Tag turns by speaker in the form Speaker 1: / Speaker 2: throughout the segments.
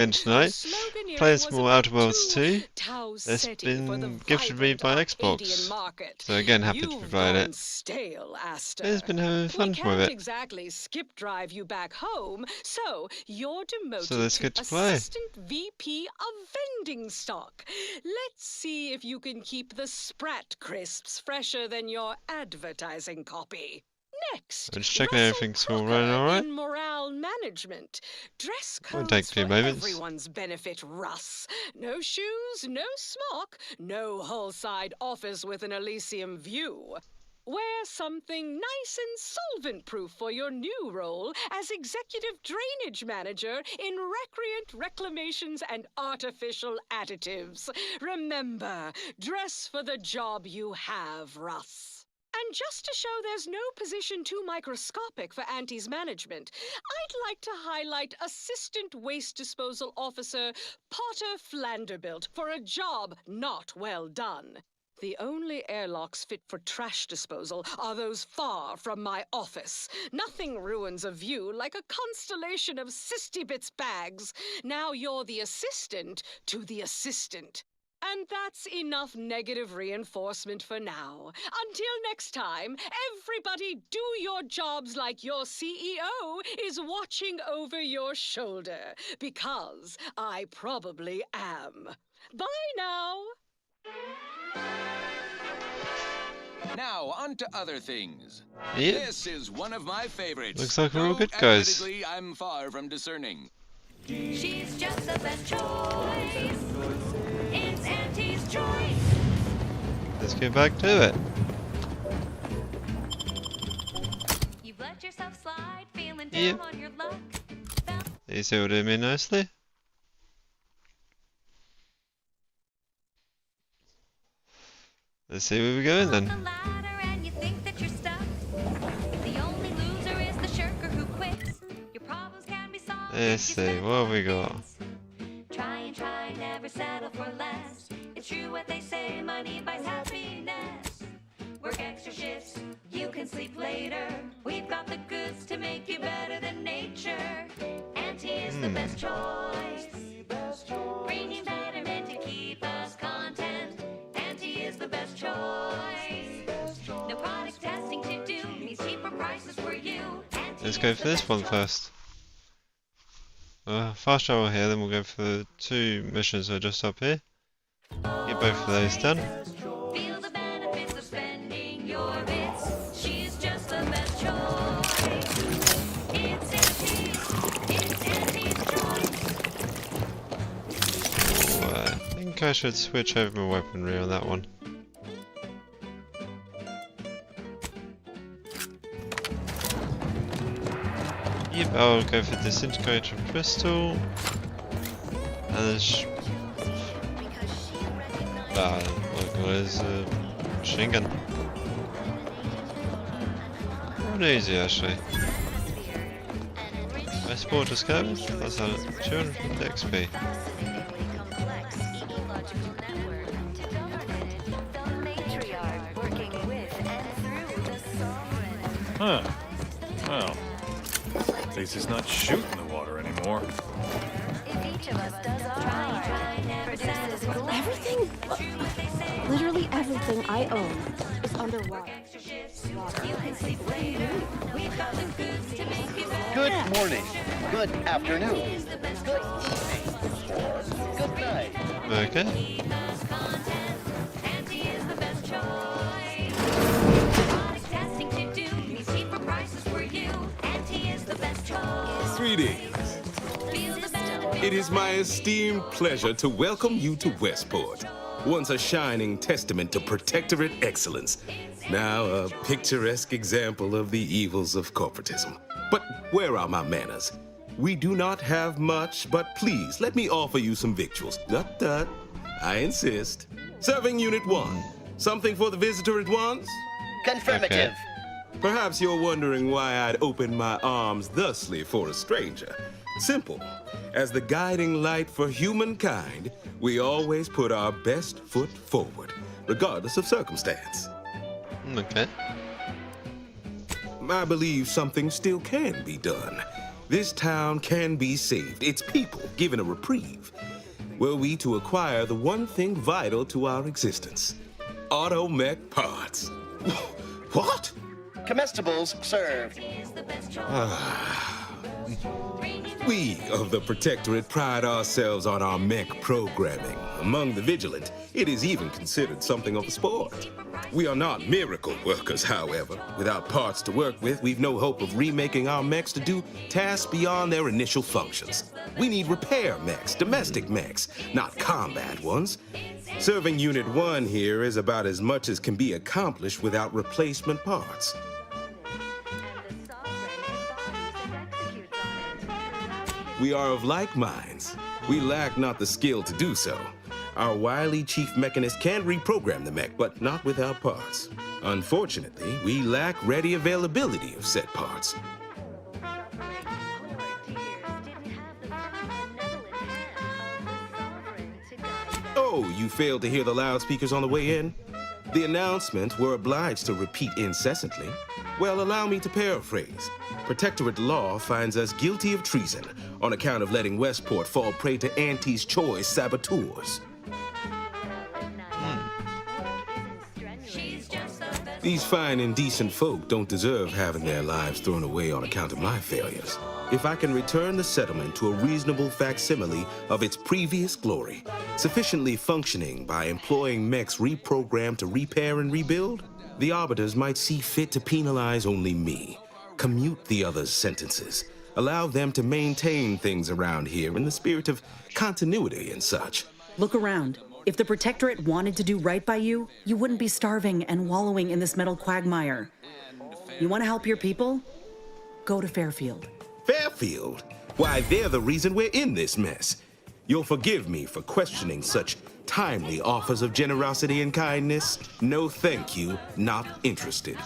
Speaker 1: And tonight, playing some more Outer Worlds 2. That's been gifted me by Xbox. So again, happy to provide it. It's been having fun with it.
Speaker 2: Exactly skip drive you back home, so you're demoted
Speaker 1: So let's get to play.
Speaker 2: Assistant VP of Vending Stock. Let's see if you can keep the Sprat crisps fresher than your advertising copy. Next,
Speaker 1: I'm just checking everything's all running all right.
Speaker 2: in morale management. Dress
Speaker 1: Won't
Speaker 2: codes
Speaker 1: take 2
Speaker 2: for
Speaker 1: moments.
Speaker 2: everyone's benefit, Russ. No shoes, no smock, no hull-side office with an Elysium view. Wear something nice and solvent-proof for your new role as Executive Drainage Manager in Recreant Reclamations and Artificial Additives. Remember, dress for the job you have, Russ. And just to show there's no position too microscopic for Auntie's management, I'd like to highlight Assistant Waste Disposal Officer Potter Flanderbilt for a job not well done. The only airlocks fit for trash disposal are those far from my office. Nothing ruins a view like a constellation of Sistybits bags. Now you're the assistant to the assistant. And that's enough negative reinforcement for now. Until next time, everybody do your jobs like your CEO is watching over your shoulder. Because I probably am. Bye now.
Speaker 3: Now, on to other things.
Speaker 1: Yep.
Speaker 3: This is one of my favorites.
Speaker 1: Looks like we're all
Speaker 3: Though,
Speaker 1: good guys.
Speaker 3: admittedly, I'm far from discerning.
Speaker 4: She's just the best choice. It's Auntie's choice.
Speaker 1: Let's get back to it.
Speaker 4: You've let yourself slide, feeling down
Speaker 1: Yep.
Speaker 4: on your luck.
Speaker 1: These all do me nicely. Let's see where we're going then.
Speaker 4: The ladder and you think that you're stuck. The only loser is the shirker who quits. Your problems can be solved.
Speaker 1: Let's see, what have we got?
Speaker 4: Try and try, never settle for less. It's true what they say, money buys happiness. Work extra shifts, you can sleep later. We've got the goods to make you better than nature. Auntie is the best choice. Bringing betterment to keep us content. Auntie is the best choice. No product testing to do, means cheaper prices for you. Auntie
Speaker 1: Let's go
Speaker 4: is
Speaker 1: for
Speaker 4: the
Speaker 1: this
Speaker 4: best
Speaker 1: one
Speaker 4: choice.
Speaker 1: first. Fast travel here, then we'll go for the 2 missions that are just up here. Get both of those done.
Speaker 4: Feel the benefits of spending your bits. She's just the best choice. It's Auntie's choice.
Speaker 1: I think I should switch over my weaponry on that one. Yep, I'll go for disintegrator pistol. And there's what is a machine gun. Pretty easy actually. Westport discovered. That's a 250 XP.
Speaker 5: Huh. Well, at least it's not shooting the water anymore.
Speaker 6: Everything, literally everything I own is underwater.
Speaker 7: Good morning, good afternoon, good evening, or good night.
Speaker 1: Okay.
Speaker 4: Auntie is the best choice. Product testing to do, means cheaper prices for you. Auntie is the best choice.
Speaker 8: Greetings.
Speaker 4: Feel the benefits.
Speaker 8: It is my esteemed pleasure to welcome you to Westport, once a shining testament to protectorate excellence, now a picturesque example of the evils of corporatism. But where are my manners? We do not have much, but please let me offer you some victuals. Dut. I insist. Serving Unit 1. Something for the visitor at once?
Speaker 7: Confirmative.
Speaker 8: Perhaps you're wondering why I'd open my arms thusly for a stranger. Simple. As the guiding light for humankind, we always put our best foot forward, regardless of circumstance.
Speaker 1: Okay.
Speaker 8: I believe something still can be done. This town can be saved, its people given a reprieve, were we to acquire the one thing vital to our existence. Automech parts. What?
Speaker 7: Comestibles served.
Speaker 8: We of the Protectorate pride ourselves on our mech programming. Among the Vigilant, it is even considered something of a sport. We are not miracle workers, however. Without parts to work with, we've no hope of remaking our mechs to do tasks beyond their initial functions. We need repair mechs, domestic mechs, not combat ones. Serving Unit 1 here is about as much as can be accomplished without replacement parts. We are of like minds. We lack not the skill to do so. Our wily chief mechanist can reprogram the mech, but not without parts. Unfortunately, we lack ready availability of said parts. Oh, you failed to hear the loudspeakers on the way in? The announcements were obliged to repeat incessantly. Well, allow me to paraphrase. Protectorate law finds us guilty of treason on account of letting Westport fall prey to Auntie's choice saboteurs. These fine and decent folk don't deserve having their lives thrown away on account of my failures. If I can return the settlement to a reasonable facsimile of its previous glory, sufficiently functioning by employing mechs reprogrammed to repair and rebuild, the arbiters might see fit to penalize only me, commute the others' sentences, allow them to maintain things around here in the spirit of continuity and such.
Speaker 9: Look around. If the Protectorate wanted to do right by you, you wouldn't be starving and wallowing in this metal quagmire. You want to help your people? Go to Fairfield.
Speaker 8: Fairfield? Why, they're the reason we're in this mess. You'll forgive me for questioning such timely offers of generosity and kindness. No thank you, not interested.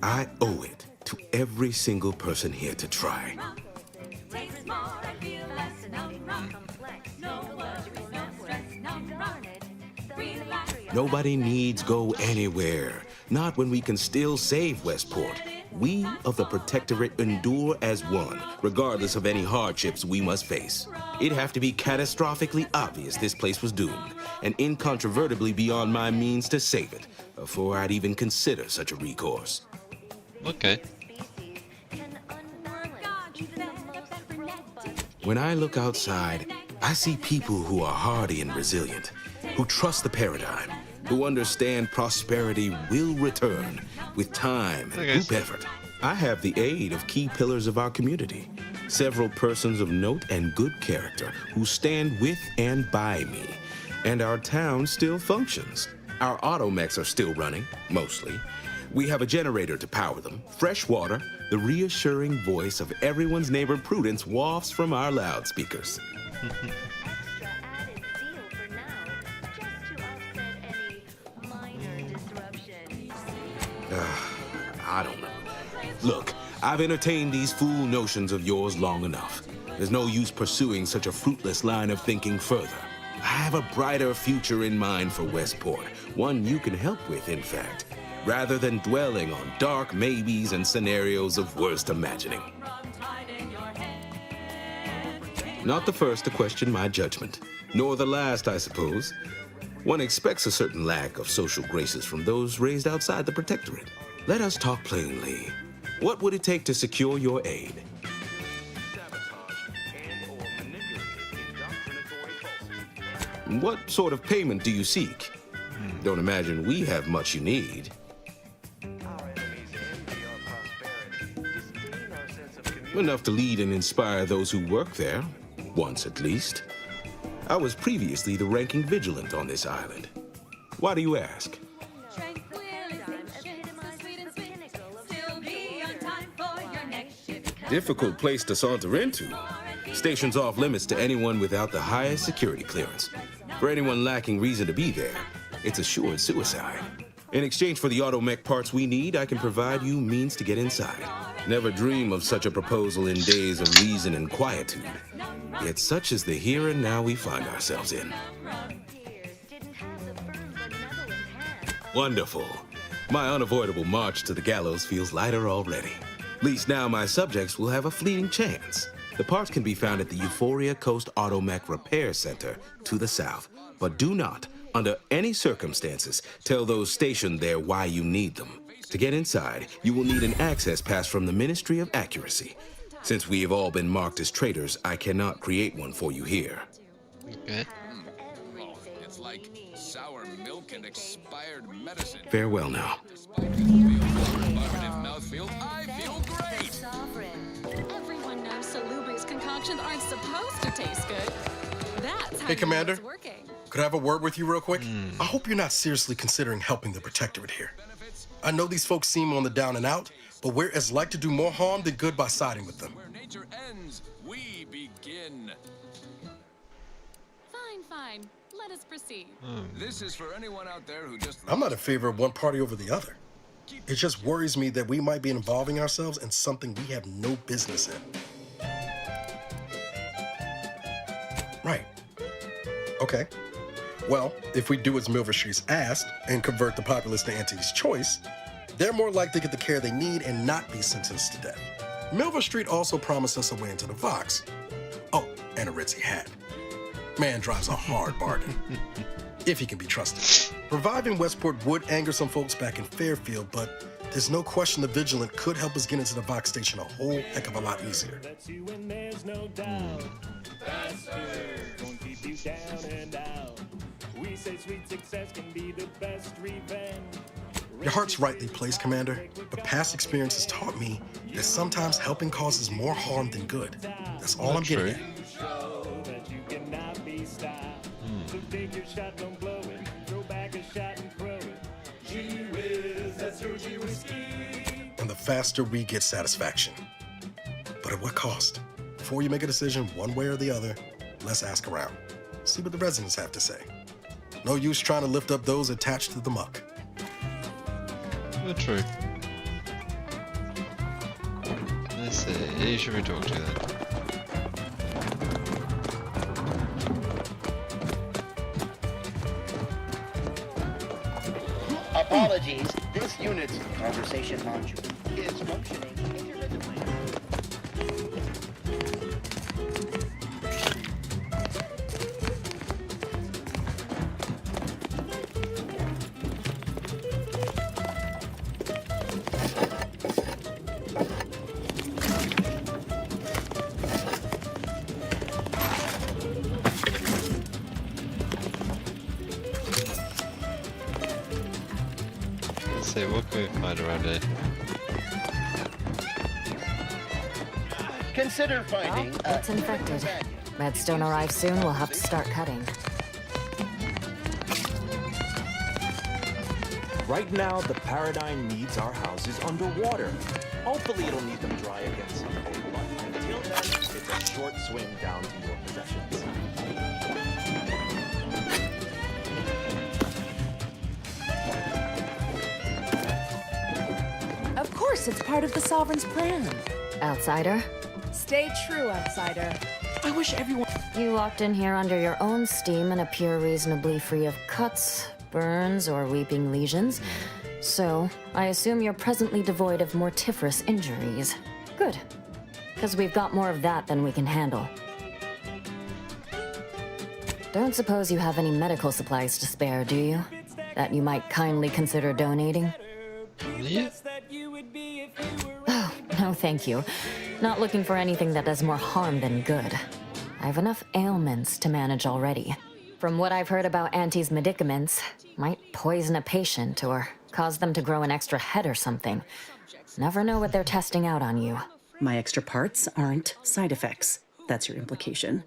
Speaker 8: I owe it to every single person here to try. Nobody needs go anywhere. Not when we can still save Westport. We of the Protectorate endure as one, regardless of any hardships we must face. It'd have to be catastrophically obvious this place was doomed, and incontrovertibly beyond my means to save it, before I'd even consider such a recourse.
Speaker 1: Okay.
Speaker 8: When I look outside, I see people who are hardy and resilient, who trust the paradigm, who understand prosperity will return with time and group effort. I have the aid of key pillars of our community, several persons of note and good character who stand with and by me, and our town still functions. Our automechs are still running, mostly. We have a generator to power them, fresh water, the reassuring voice of everyone's neighbor Prudence wafts from our loudspeakers. I don't know. Look, I've entertained these fool notions of yours long enough. There's no use pursuing such a fruitless line of thinking further. I have a brighter future in mind for Westport, one you can help with, in fact, rather than dwelling on dark maybes and scenarios of worst imagining. Not the first to question my judgment, nor the last, I suppose. One expects a certain lack of social graces from those raised outside the Protectorate. Let us talk plainly. What would it take to secure your aid? What sort of payment do you seek? Don't imagine we have much you need. Enough to lead and inspire those who work there, once at least. I was previously the ranking Vigilant on this island. Why do you ask? Difficult place to saunter into. Station's off limits to anyone without the highest security clearance. For anyone lacking reason to be there, it's assured suicide. In exchange for the automech parts we need, I can provide you means to get inside. Never dream of such a proposal in days of reason and quietude. Yet such is the here and now we find ourselves in. Wonderful. My unavoidable march to the gallows feels lighter already. At least now my subjects will have a fleeting chance. The parts can be found at the Euphoria Coast Automech Repair Center to the south. But do not, under any circumstances, tell those stationed there why you need them. To get inside, you will need an access pass from the Ministry of Accuracy. Since we have all been marked as traitors, I cannot create one for you here.
Speaker 1: Okay.
Speaker 3: It's like sour milk and expired medicine.
Speaker 8: Farewell now.
Speaker 3: Mouthfeel, I feel great.
Speaker 2: Everyone knows Salubrious concoctions aren't supposed to taste good. That's how
Speaker 10: Hey, Commander.
Speaker 2: it's working.
Speaker 10: Could I have a word with you real quick? I hope you're not seriously considering helping the Protectorate here. I know these folks seem on the down and out, but we're as like to do more harm than good by siding with them.
Speaker 3: Where nature ends, we begin.
Speaker 2: Fine. Let us proceed.
Speaker 3: This is for anyone out there who just...
Speaker 10: I'm not in favor of one party over the other. It just worries me that we might be involving ourselves in something we have no business in. Right. Okay. Well, if we do as Milverstreet's asked and convert the populace to Auntie's choice, they're more likely to get the care they need and not be sentenced to death. Milverstreet also promised us a way into the Vox. Oh, and a ritzy hat. Man drives a hard bargain. If he can be trusted. Reviving Westport would anger some folks back in Fairfield, but there's no question the Vigilant could help us get into the Vox station a whole heck of a lot easier. Your heart's rightly placed, Commander, but past experience has taught me that sometimes helping causes more harm than good. That's all I'm getting at. And the faster we get satisfaction. But at what cost? Before you make a decision one way or the other, let's ask around. See what the residents have to say. No use trying to lift up those attached to the muck.
Speaker 1: True. Let's see, who should we talk to then?
Speaker 7: Apologies, this unit's conversation module is functioning intermittently.
Speaker 1: What can we find around here?
Speaker 7: Consider finding
Speaker 11: it's infected. Redstone arrives soon, we'll have to start cutting.
Speaker 12: Right now, the Paradigm needs our houses underwater. Hopefully it'll need them dry again someday. But until then, it's a short swim down to your possessions.
Speaker 9: Of course, it's part of the Sovereign's plan.
Speaker 11: Outsider?
Speaker 6: Stay true, outsider.
Speaker 9: I wish everyone...
Speaker 11: You walked in here under your own steam and appear reasonably free of cuts, burns, or weeping lesions. So, I assume you're presently devoid of mortiferous injuries. Good. Because we've got more of that than we can handle. Don't suppose you have any medical supplies to spare, do you? That you might kindly consider donating?
Speaker 1: Yeah.
Speaker 11: Oh, no thank you. Not looking for anything that does more harm than good. I have enough ailments to manage already. From what I've heard about Auntie's medicaments, might poison a patient or cause them to grow an extra head or something. Never know what they're testing out on you.
Speaker 9: My extra parts aren't side effects. That's your implication.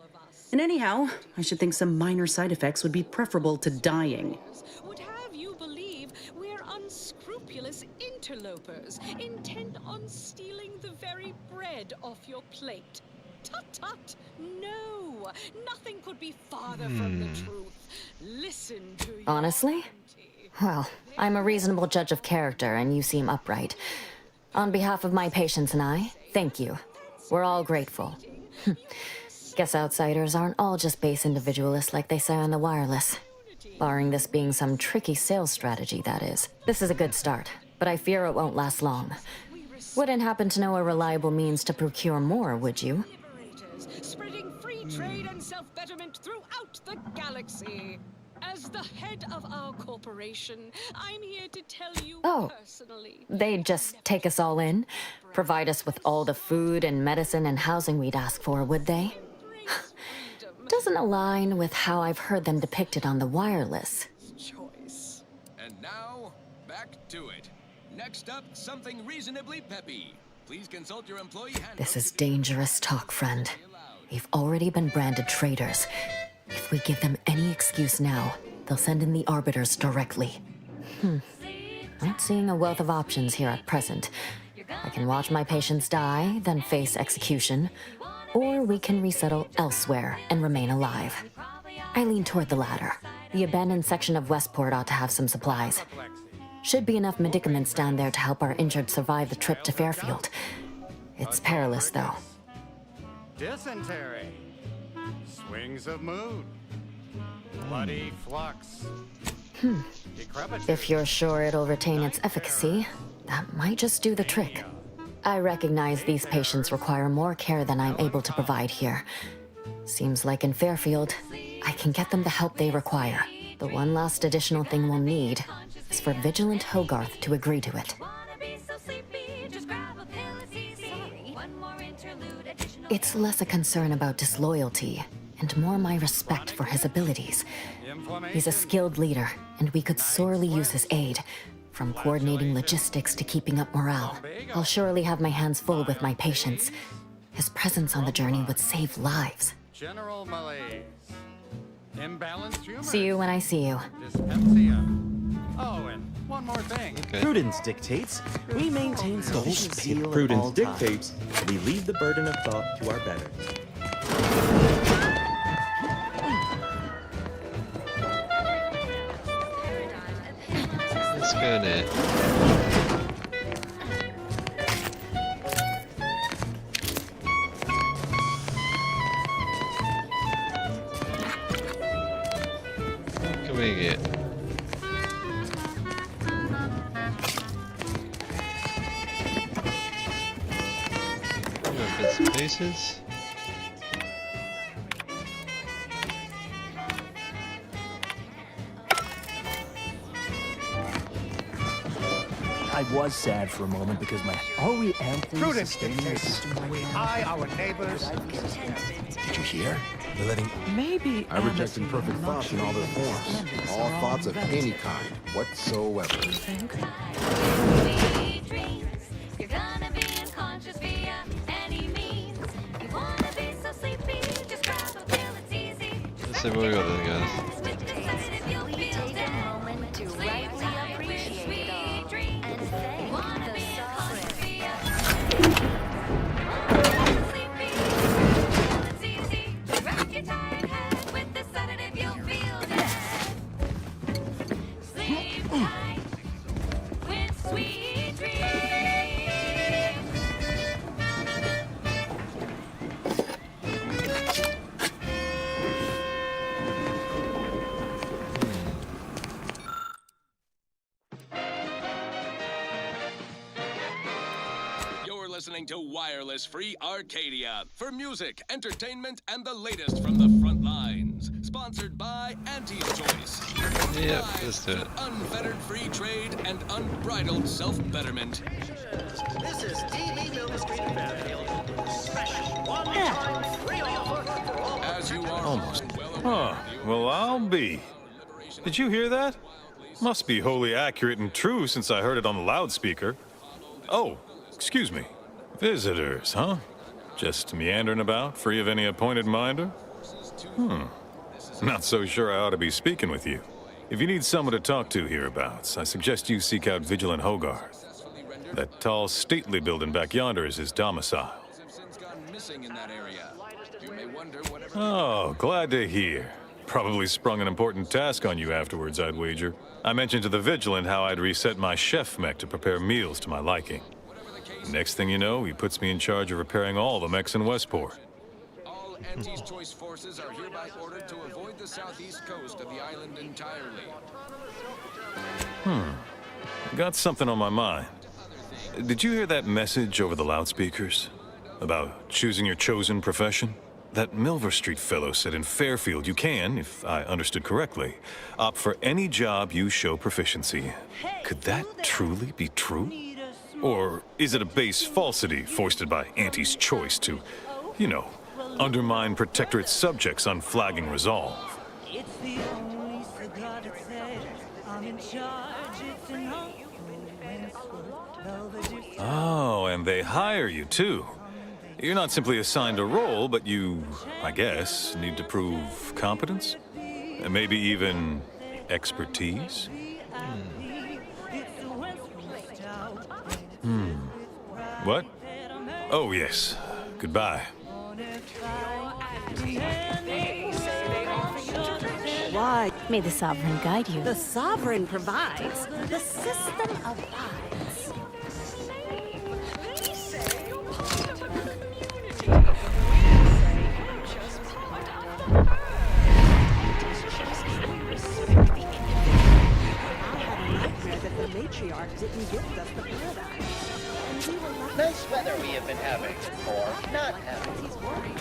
Speaker 9: And anyhow, I should think some minor side effects would be preferable to dying.
Speaker 2: Would have you believe we're unscrupulous interlopers, intent on stealing the very bread off your plate. Tut-tut! No! Nothing could be farther from the truth. Listen to your
Speaker 11: Honestly?
Speaker 2: Auntie.
Speaker 11: Well, I'm a reasonable judge of character, and you seem upright. On behalf of my patients and I, thank you. We're all grateful. Guess outsiders aren't all just base individualists like they say on the wireless. Barring this being some tricky sales strategy, that is. This is a good start, but I fear it won't last long. Wouldn't happen to know a reliable means to procure more, would you?
Speaker 2: Spreading free trade and self-betterment throughout the galaxy. As the head of our corporation, I'm here to tell you personally.
Speaker 11: They'd just take us all in, provide us with all the food and medicine and housing we'd ask for, would they? Doesn't align with how I've heard them depicted on the wireless.
Speaker 2: Choice.
Speaker 3: And now, back to it. Next up, something reasonably peppy. Please consult your employee handbook.
Speaker 11: This is dangerous talk, friend. We've already been branded traitors. If we give them any excuse now, they'll send in the arbiters directly. Not seeing a wealth of options here at present. I can watch my patients die, then face execution, or we can resettle elsewhere and remain alive. I lean toward the latter. The abandoned section of Westport ought to have some supplies. Should be enough medicaments down there to help our injured survive the trip to Fairfield. It's perilous, though.
Speaker 13: Dysentery. Swings of mood. Bloody flux.
Speaker 11: If you're sure it'll retain its efficacy, that might just do the trick. I recognize these patients require more care than I'm able to provide here. Seems like in Fairfield, I can get them the help they require. The one last additional thing we'll need is for Vigilant Hogarth to agree to it. It's less a concern about disloyalty and more my respect for his abilities. He's a skilled leader, and we could sorely use his aid, from coordinating logistics to keeping up morale. I'll surely have my hands full with my patients. His presence on the journey would save lives.
Speaker 13: General malaise. Imbalanced humor.
Speaker 11: See you when I see you.
Speaker 13: Dyspepsia. Oh, and one more thing.
Speaker 12: Prudence dictates we maintain sufficient zeal at
Speaker 14: Prudence
Speaker 12: all times.
Speaker 14: dictates we leave the burden of thought to our betters.
Speaker 1: Let's go there. What can we get? Bits and pieces.
Speaker 15: I was sad for a moment because my... Are we amply sustaining the system the way we
Speaker 13: I, our neighbors.
Speaker 10: Did you hear? They're letting...
Speaker 15: Maybe
Speaker 16: I reject imperfect thoughts in all their forms. All thoughts of any kind, whatsoever.
Speaker 15: You think?
Speaker 4: Sweet dreams. You're gonna be unconscious via any means. You wanna be so sleepy, just grab a pill, it's easy.
Speaker 1: Let's see what we got there, guys.
Speaker 4: With the sedative, you'll feel dead.
Speaker 6: To rightly appreciate it all and thank the sovereign.
Speaker 4: Sleepy, it's easy. Rock your tired head with the sedative, you'll feel dead. Sleep tight with sweet dreams.
Speaker 3: You're listening to Wireless Free Arcadia for music, entertainment, and the latest from the front lines. Sponsored by Auntie's Choice.
Speaker 1: Yeah, let's do it.
Speaker 3: Unfettered free trade and unbridled self-betterment.
Speaker 7: This is TV Mill Street Fairfield. Special one-time free offer for all.
Speaker 3: As you are
Speaker 5: Almost.
Speaker 3: well
Speaker 5: Huh.
Speaker 3: aware,
Speaker 5: Well, I'll be. Did you hear that? Must be wholly accurate and true since I heard it on the loudspeaker. Oh, excuse me. Visitors, huh? Just meandering about, free of any appointed minder? Not so sure I ought to be speaking with you. If you need someone to talk to hereabouts, I suggest you seek out Vigilant Hogarth. That tall, stately building back yonder is his domicile.
Speaker 3: since gone missing in that area. You may wonder whatever.
Speaker 5: Oh, glad to hear. Probably sprung an important task on you afterwards, I'd wager. I mentioned to the Vigilant how I'd reset my chef mech to prepare meals to my liking. Next thing you know, he puts me in charge of repairing all the mechs in Westport.
Speaker 3: All Auntie's Choice forces are hereby ordered to avoid the southeast coast of the island entirely.
Speaker 5: Got something on my mind. Did you hear that message over the loudspeakers? About choosing your chosen profession? That Milver Street fellow said in Fairfield you can, if I understood correctly, opt for any job you show proficiency. Could that truly be true? Or is it a base falsity foisted by Auntie's choice to, you know, undermine Protectorate subjects' unflagging resolve?
Speaker 17: It's the only cigar that says I'm in charge. It's an
Speaker 5: Oh, and they hire you too. You're not simply assigned a role, but you, I guess, need to prove competence? And maybe even expertise? What? Oh, yes. Goodbye.
Speaker 18: Why? May the Sovereign guide you.
Speaker 9: The Sovereign provides. The system abides.
Speaker 7: Matriarch didn't gift us the paradigm.
Speaker 19: Nice weather we have been having, or not having. He's worried.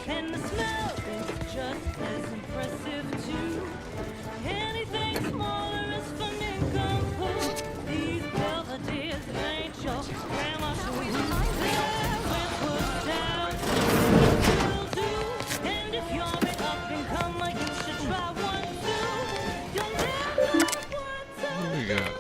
Speaker 17: And the smell is just as impressive too. Anything smaller is fun and comfort. These Belvederes ain't your grandma's shoes. Westport down will do. And if you're an up and comer, you should try one too. You'll never know what's
Speaker 1: What do we got?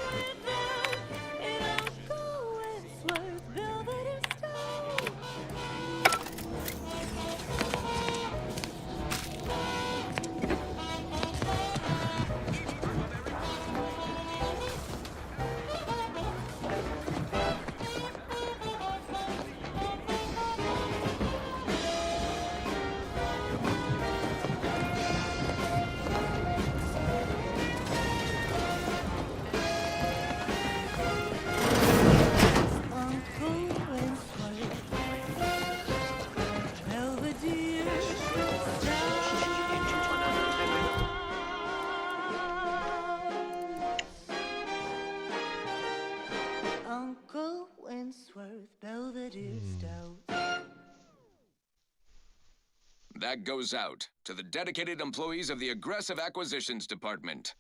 Speaker 3: That goes out to the dedicated employees of the Aggressive Acquisitions Department.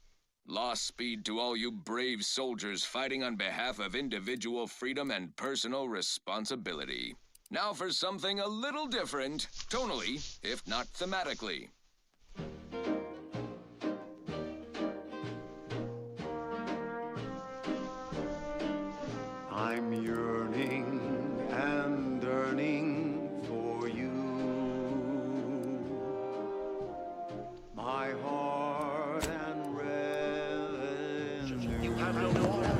Speaker 3: Lost speed to all you brave soldiers fighting on behalf of individual freedom and personal responsibility. Now for something a little different, tonally, if not thematically.
Speaker 20: I'm yearning and yearning for you. My heart and revenue.
Speaker 7: You have no order.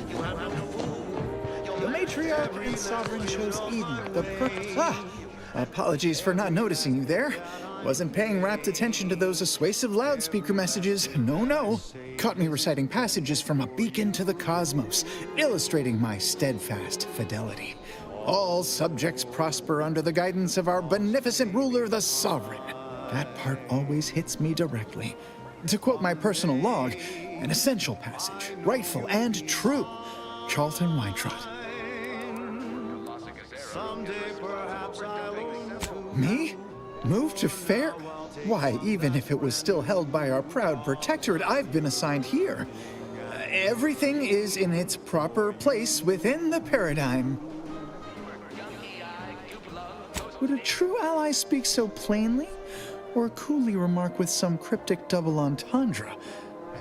Speaker 7: You have no food.
Speaker 21: The matriarch and sovereign chose Eden, the apologies for not noticing you there. Wasn't paying rapt attention to those assuasive loudspeaker messages. No. Caught me reciting passages from a beacon to the cosmos, illustrating my steadfast fidelity. All subjects prosper under the guidance of our beneficent ruler, the Sovereign. That part always hits me directly. To quote my personal log, an essential passage, rightful and true. Charlton Weintraut. Me? Moved to Fair? Why, even if it was still held by our proud protectorate, I've been assigned here. Everything is in its proper place within the paradigm. Would a true ally speak so plainly? Or coolly remark with some cryptic double entendre?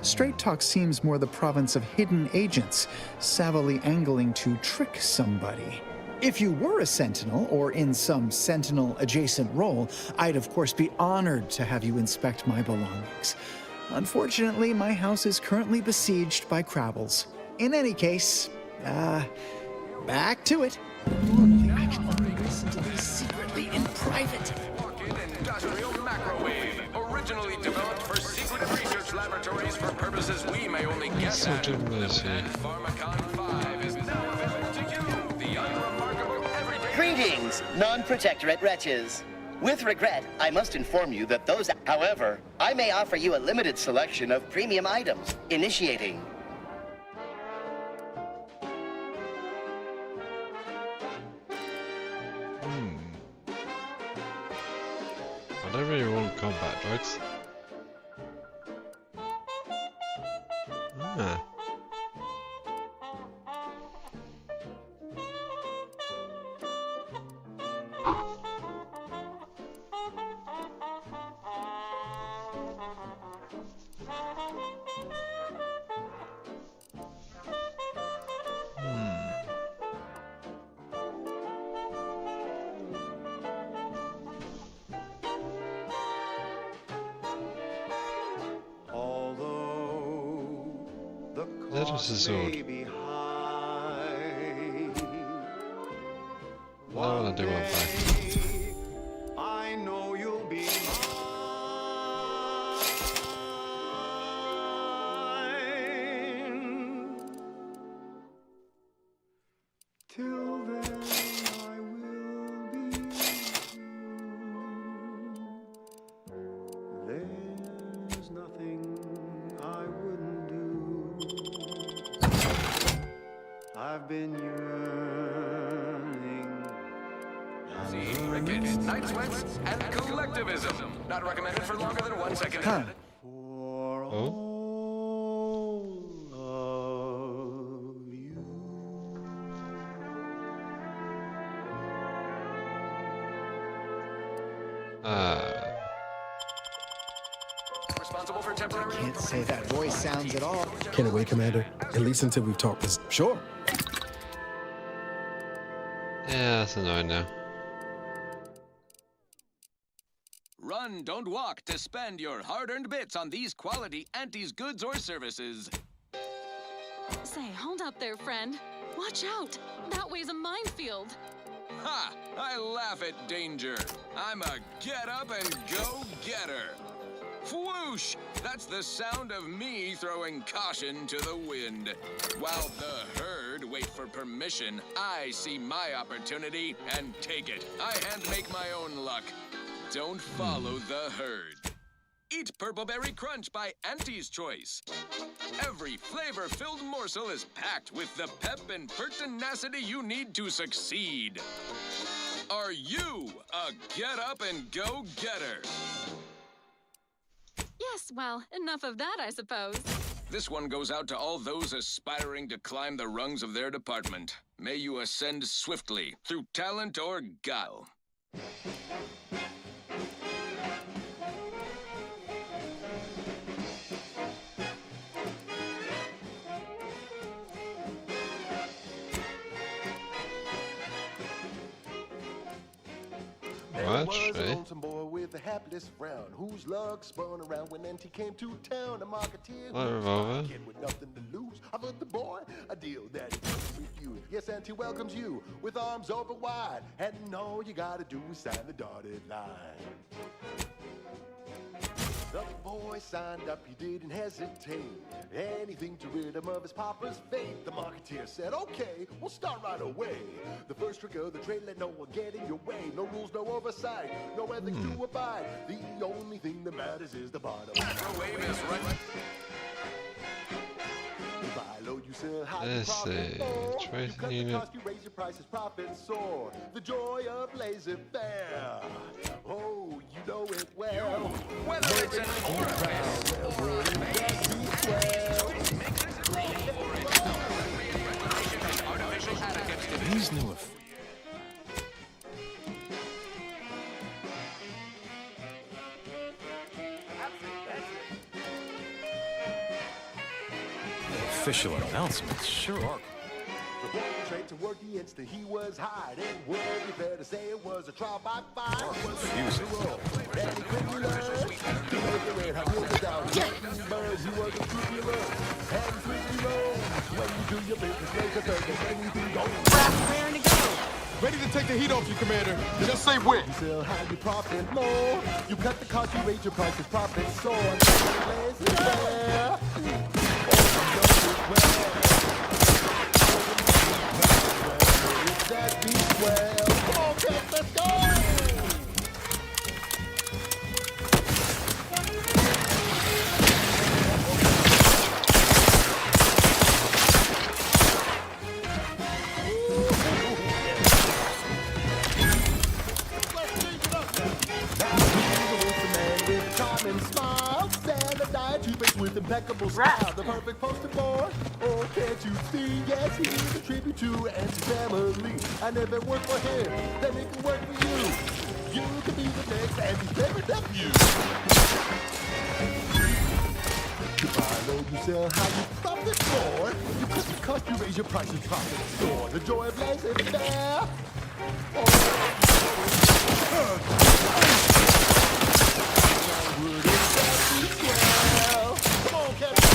Speaker 21: Straight talk seems more the province of hidden agents, savvily angling to trick somebody. If you were a Sentinel, or in some Sentinel-adjacent role, I'd of course be honored to have you inspect my belongings. Unfortunately, my house is currently besieged by Crabbles. In any case, back to it. Normally, I can only listen to these secretly in private.
Speaker 3: Industrial microwave, originally developed for secret research laboratories for purposes we may only guess at. And Pharmacon 5 is now available to you. The unremarkable everyday
Speaker 19: Greetings, non-protectorate wretches. With regret, I must inform you that those... However, I may offer you a limited selection of premium items. Initiating.
Speaker 1: I don't really want combat drugs. Ah. That was a sword. I want to do one back.
Speaker 20: I know you'll be mine. Till then, I will be true. There's nothing I wouldn't do. I've been yearning.
Speaker 3: See, rickets, night sweats, and collectivism. Not recommended for longer than 1 second.
Speaker 21: Huh.
Speaker 1: Oh?
Speaker 3: Responsible for temporary...
Speaker 21: Can't say that voice sounds at all.
Speaker 10: Can't wait, Commander. At least until we've talked this. Sure.
Speaker 1: Yeah, that's annoying now.
Speaker 3: Run, don't walk to spend your hard-earned bits on these quality Anti's goods or services.
Speaker 2: Say, hold up there, friend. Watch out. That way's a minefield.
Speaker 3: Ha! I laugh at danger. I'm a get-up-and-go-getter. Whoosh! That's the sound of me throwing caution to the wind. While the herd wait for permission, I see my opportunity and take it. I handmake my own luck. Don't follow the herd. Eat Purple Berry Crunch by Auntie's Choice. Every flavor-filled morsel is packed with the pep and pertinacity you need to succeed. Are you a get-up-and-go-getter?
Speaker 2: Yes, well, enough of that, I suppose.
Speaker 3: This one goes out to all those aspiring to climb the rungs of their department. May you ascend swiftly, through talent or guile.
Speaker 20: There was a lonesome boy with a hapless frown, whose luck spun around when Auntie came to town. A marketeer who was a kid with nothing to lose. Offered the boy a deal that he couldn't refuse. Yes, Auntie welcomes you with arms open wide, and all you gotta do is sign the dotted line. The boy signed up, he didn't hesitate. Anything to rid him of his papa's fate. The marketeer said, okay, we'll start right away. The first trick of the trade, let no one get in your way. No rules, no oversight, no ethics to abide. The only thing that matters is the bottom.
Speaker 3: Microwave is right.
Speaker 20: Buy low, you sell high,
Speaker 1: Let's
Speaker 20: you profit
Speaker 1: see.
Speaker 20: more.
Speaker 1: Trade
Speaker 20: You cut the
Speaker 1: unit.
Speaker 20: cost, you raise your prices, profits soar. The joy of laissez-faire. Oh, you know it well.
Speaker 3: Whether it's an orifice or a
Speaker 5: These new effects. Official announcements sure are.
Speaker 20: The boy was trained to work the instant he was hired. It would be fair to say it was a trial by fire. It was a
Speaker 5: Music.
Speaker 20: and he quickly learned to make it red. How good without getting birds. He was a true hero and quickly rose. When you do your business, make a circus, anything goes.
Speaker 8: Raring to go. Ready to take the heat off you, Commander. Just say when.
Speaker 20: You sell high, you profit more. You cut the cost, you raise your prices, profit soar. That beats well. Come on, charming smile. Standardized toothpaste with impeccable style. The perfect poster boy. Oh, can't you see? Yes, he's a tribute to Auntie's family. And if it worked for him, then it can work for you. You can be the next Auntie's favorite nephew. You buy low, you sell high, you profit more. You cut the cost, you raise your prices, profit store. The joy of life is fair. Come on, Captain.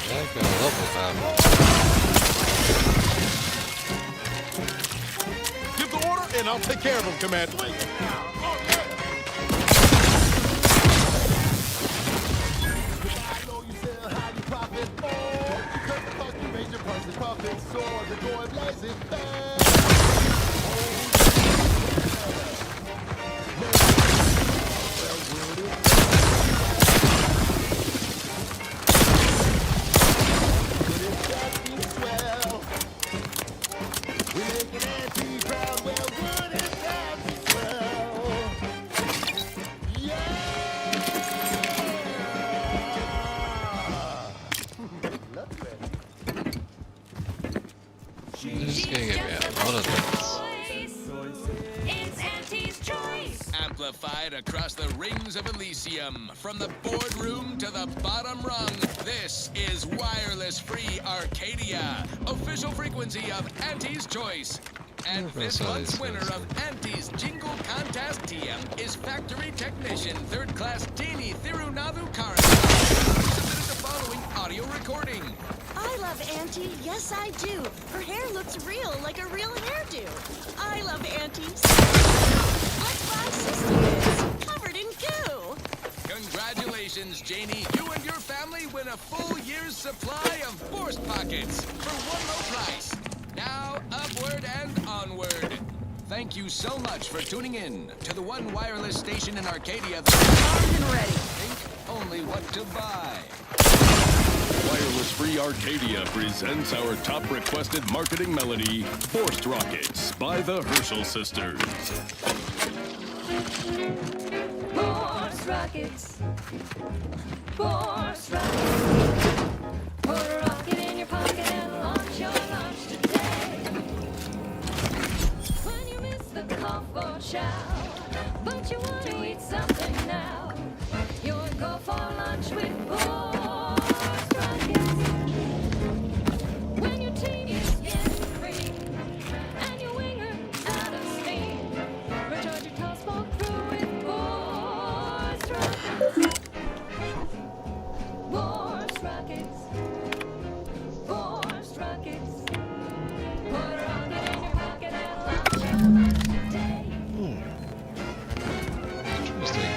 Speaker 1: That got a level down.
Speaker 8: Give the order, and I'll take care of him, Commander.
Speaker 1: This is gonna give me a lot of things.
Speaker 4: It's Auntie's choice.
Speaker 3: Amplified across the rings of Elysium, from the boardroom to the bottom rung, this is wireless-free Arcadia, official frequency of Auntie's Choice. And this month's winner of Auntie's Jingle Contest TM is Factory Technician 3rd Class Dini Thirunavukara. Submitted the following audio recording.
Speaker 11: I love Auntie, yes I do. Her hair looks real, like a real hairdo. I love Auntie. Like my sister is, covered in goo.
Speaker 3: Congratulations, Janie. You and your family win a full year's supply of Force Pockets for one low price. Now, upward and onward. Thank you so much for tuning in to the one wireless station in Arcadia that's armed and ready. Think only what to buy.
Speaker 22: Wireless Free Arcadia presents our top requested marketing melody, Forced Rockets by the Herschel Sisters.
Speaker 4: Force rockets. Force rockets. Put a rocket in your pocket and launch your launch today. When you miss the cough or chow, but you want to eat something now, you'll go for lunch with force rockets. When your team is getting free and your winger out of steam, recharge your tossball crew with force rockets. Force rockets. Force rockets. Put a rocket in your pocket and launch your lunch today.
Speaker 1: Interesting.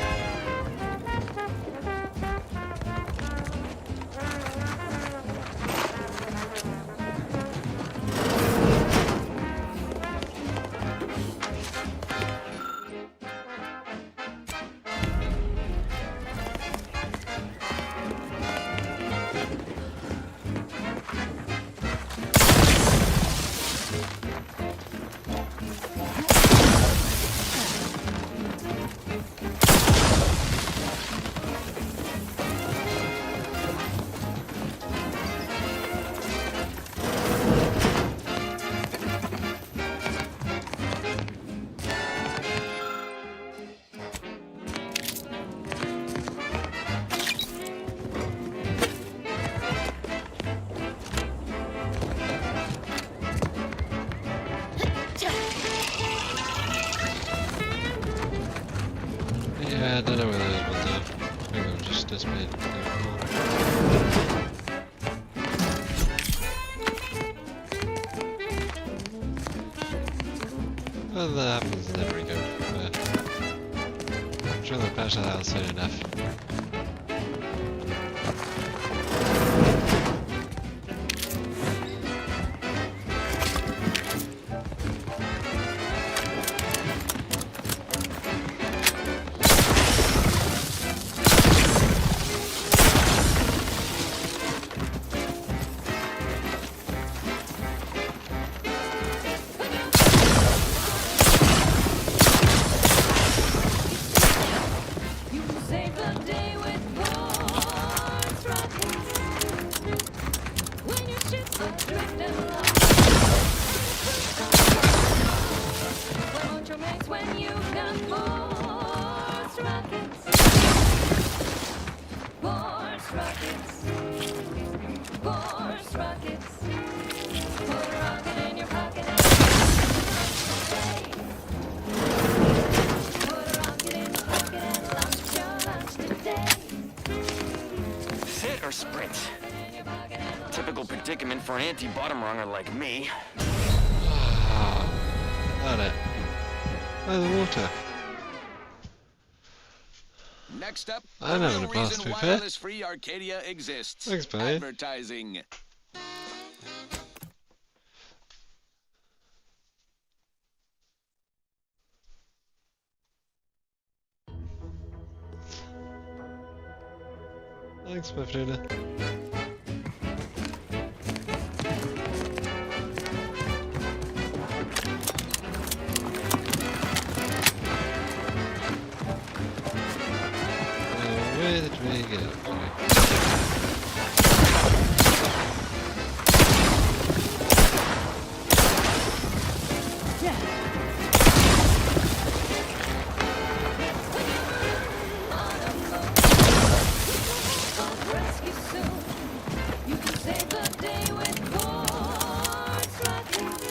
Speaker 1: Yeah, I don't know where those ones are. I think they'll just dissipate. Whether that happens is never good, but I'm sure they'll patch that out soon enough.
Speaker 4: Force rockets. Force rockets. Put a rocket in your pocket and put a rocket in your pocket and launch your lunch today.
Speaker 12: Sit or sprint? Typical predicament for an anti-bottom runger like me.
Speaker 1: Got it. Oh, the water.
Speaker 3: Next up,
Speaker 1: I'm
Speaker 3: the
Speaker 1: having a
Speaker 3: real
Speaker 1: blast,
Speaker 3: reason
Speaker 1: to be
Speaker 3: why
Speaker 1: fair.
Speaker 3: all this free Arcadia exists.
Speaker 1: Thanks, buddy.
Speaker 3: Advertising.
Speaker 1: Thanks, my friend. Where did we get up to?
Speaker 4: Rescue soon. You can save the day with force rockets.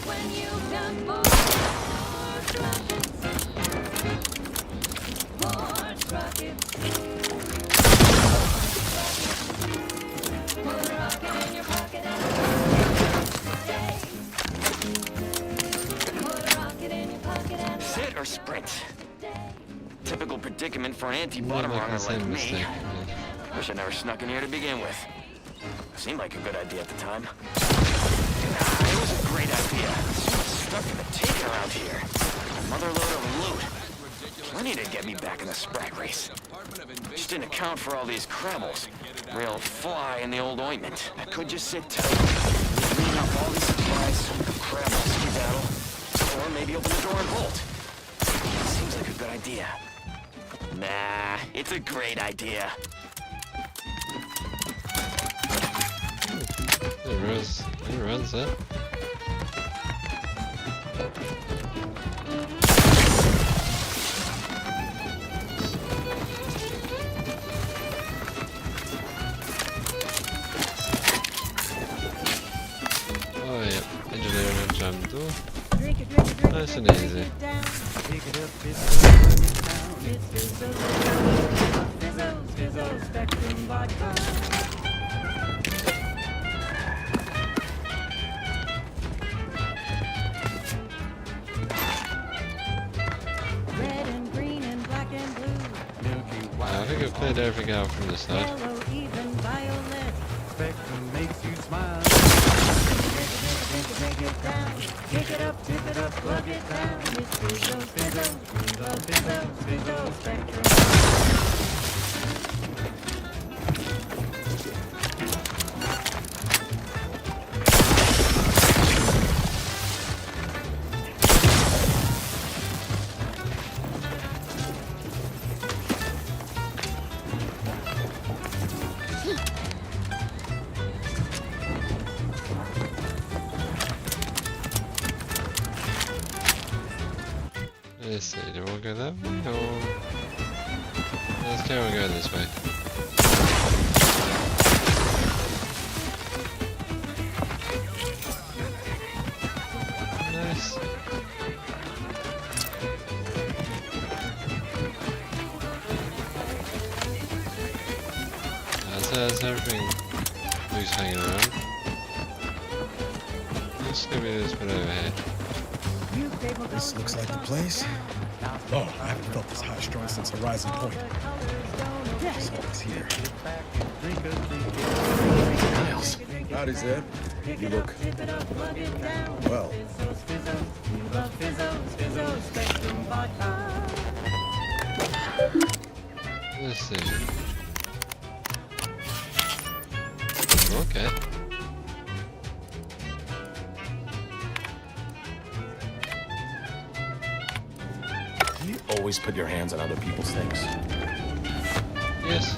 Speaker 4: When you've done force rockets. Force rockets. Put a rocket in your pocket and stay. Put a rocket in your pocket and
Speaker 12: Sit or sprint? Typical predicament for an anti-bottom
Speaker 1: Like the
Speaker 12: runger like
Speaker 1: same
Speaker 12: me.
Speaker 1: mistake.
Speaker 12: Wish I never snuck in here to begin with. Seemed like a good idea at the time. It was a great idea. Stuff in the taking around here. Motherload of loot. Plenty to get me back in the sprag race. Just didn't account for all these crabbles. Real fly in the old ointment. I could just sit tight, clean up all these supplies, crabble skedaddle, or maybe open the door and bolt. Seems like a good idea. Nah, it's a great idea.
Speaker 1: It runs it. Oh yeah, engineering and jam door. Nice and easy.
Speaker 17: Red and green and black and blue.
Speaker 1: I think I've cleared everything out from this side.
Speaker 17: Yellow, even violet.
Speaker 13: Spectrum makes you smile.
Speaker 17: Take it down. Pick it up, tip it up, plug it down. It's Bizzo, Bizzo, Bizzo, Bizzo, Bizzo, Spectrum.
Speaker 1: Let's see, do we want to go that way or... Let's carry on going this way. Nice. So there's everything loose hanging around. Let's give me this bit over here.
Speaker 10: This looks like the place. Oh, I haven't felt this hot strong since Horizon Point. So it's here. Miles. Howdy, Zeb. You look... well.
Speaker 1: Let's see. Okay.
Speaker 14: You always put your hands on other people's things.
Speaker 1: Yes.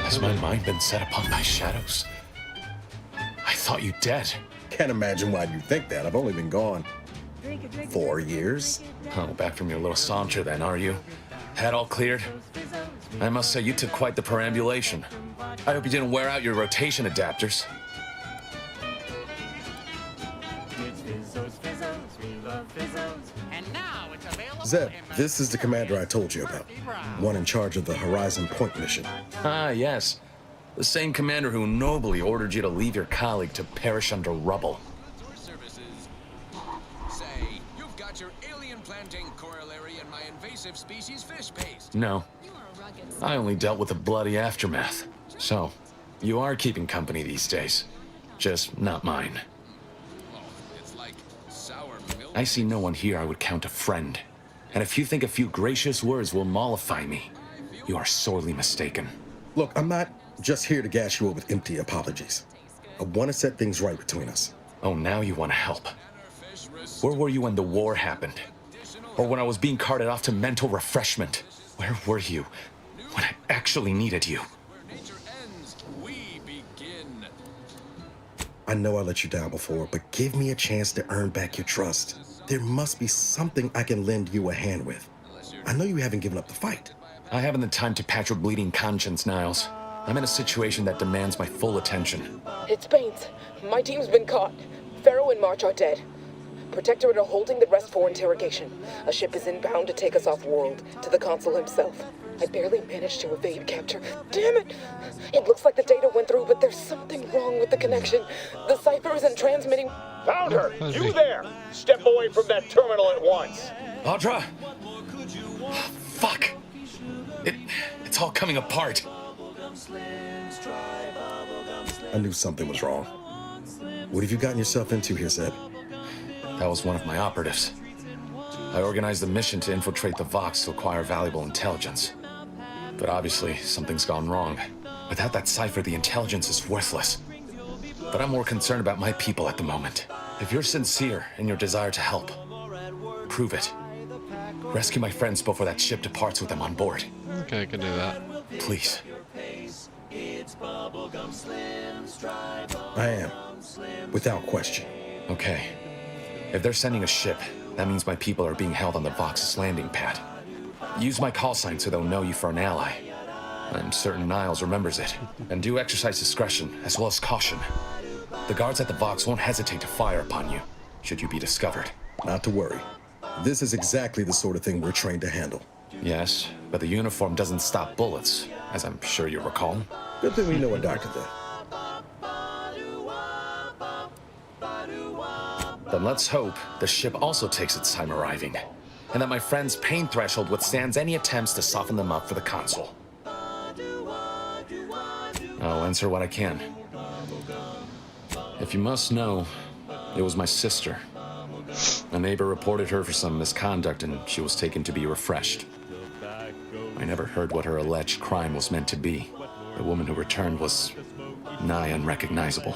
Speaker 14: Has my mind been set upon thy shadows? I thought you dead.
Speaker 10: Can't imagine why you think that. I've only been gone 4 years.
Speaker 14: Oh, back from your little saunter then, are you? Head all cleared? I must say, you took quite the perambulation. I hope you didn't wear out your rotation adapters.
Speaker 10: Zeb, this is the commander I told you about. One in charge of the Horizon Point mission.
Speaker 14: Ah, yes. The same commander who nobly ordered you to leave your colleague to perish under rubble.
Speaker 3: Say, you've got your alien planting corollary in my invasive species fish paste.
Speaker 14: No. I only dealt with the bloody aftermath. So, you are keeping company these days. Just not mine.
Speaker 3: It's like sour milk.
Speaker 14: I see no one here I would count a friend. And if you think a few gracious words will mollify me, you are sorely mistaken.
Speaker 10: Look, I'm not just here to gas you up with empty apologies. I want to set things right between us.
Speaker 14: Oh, now you want to help. Where were you when the war happened? Or when I was being carted off to mental refreshment? Where were you when I actually needed you?
Speaker 3: Where nature ends, we begin.
Speaker 10: I know I let you down before, but give me a chance to earn back your trust. There must be something I can lend you a hand with. I know you haven't given up the fight.
Speaker 14: I haven't the time to patch your bleeding conscience, Niles. I'm in a situation that demands my full attention.
Speaker 15: It's Baines. My team's been caught. Pharaoh and March are dead. Protectorate are holding the rest for interrogation. A ship is inbound to take us off-world, to the consul himself. I barely managed to evade capture. Damn it! It looks like the data went through, but there's something wrong with the connection. The cipher isn't transmitting.
Speaker 16: Found her! You there! Step away from that terminal at once!
Speaker 14: Audra! Fuck! It's all coming apart.
Speaker 10: I knew something was wrong. What have you gotten yourself into here, Zeb?
Speaker 14: That was one of my operatives. I organized a mission to infiltrate the Vox to acquire valuable intelligence. But obviously, something's gone wrong. Without that cipher, the intelligence is worthless. But I'm more concerned about my people at the moment. If you're sincere in your desire to help, prove it. Rescue my friends before that ship departs with them on board.
Speaker 1: Okay, I can do that.
Speaker 14: Please.
Speaker 10: I am. Without question.
Speaker 14: Okay. If they're sending a ship, that means my people are being held on the Vox's landing pad. Use my call sign so they'll know you for an ally. I'm certain Niles remembers it. And do exercise discretion, as well as caution. The guards at the Vox won't hesitate to fire upon you, should you be discovered.
Speaker 10: Not to worry. This is exactly the sort of thing we're trained to handle.
Speaker 14: Yes, but the uniform doesn't stop bullets, as I'm sure you recall.
Speaker 10: Good thing we know a doctor then.
Speaker 14: Then let's hope the ship also takes its time arriving, and that my friend's pain threshold withstands any attempts to soften them up for the consul. I'll answer what I can. If you must know, it was my sister. A neighbor reported her for some misconduct, and she was taken to be refreshed. I never heard what her alleged crime was meant to be. The woman who returned was nigh unrecognizable.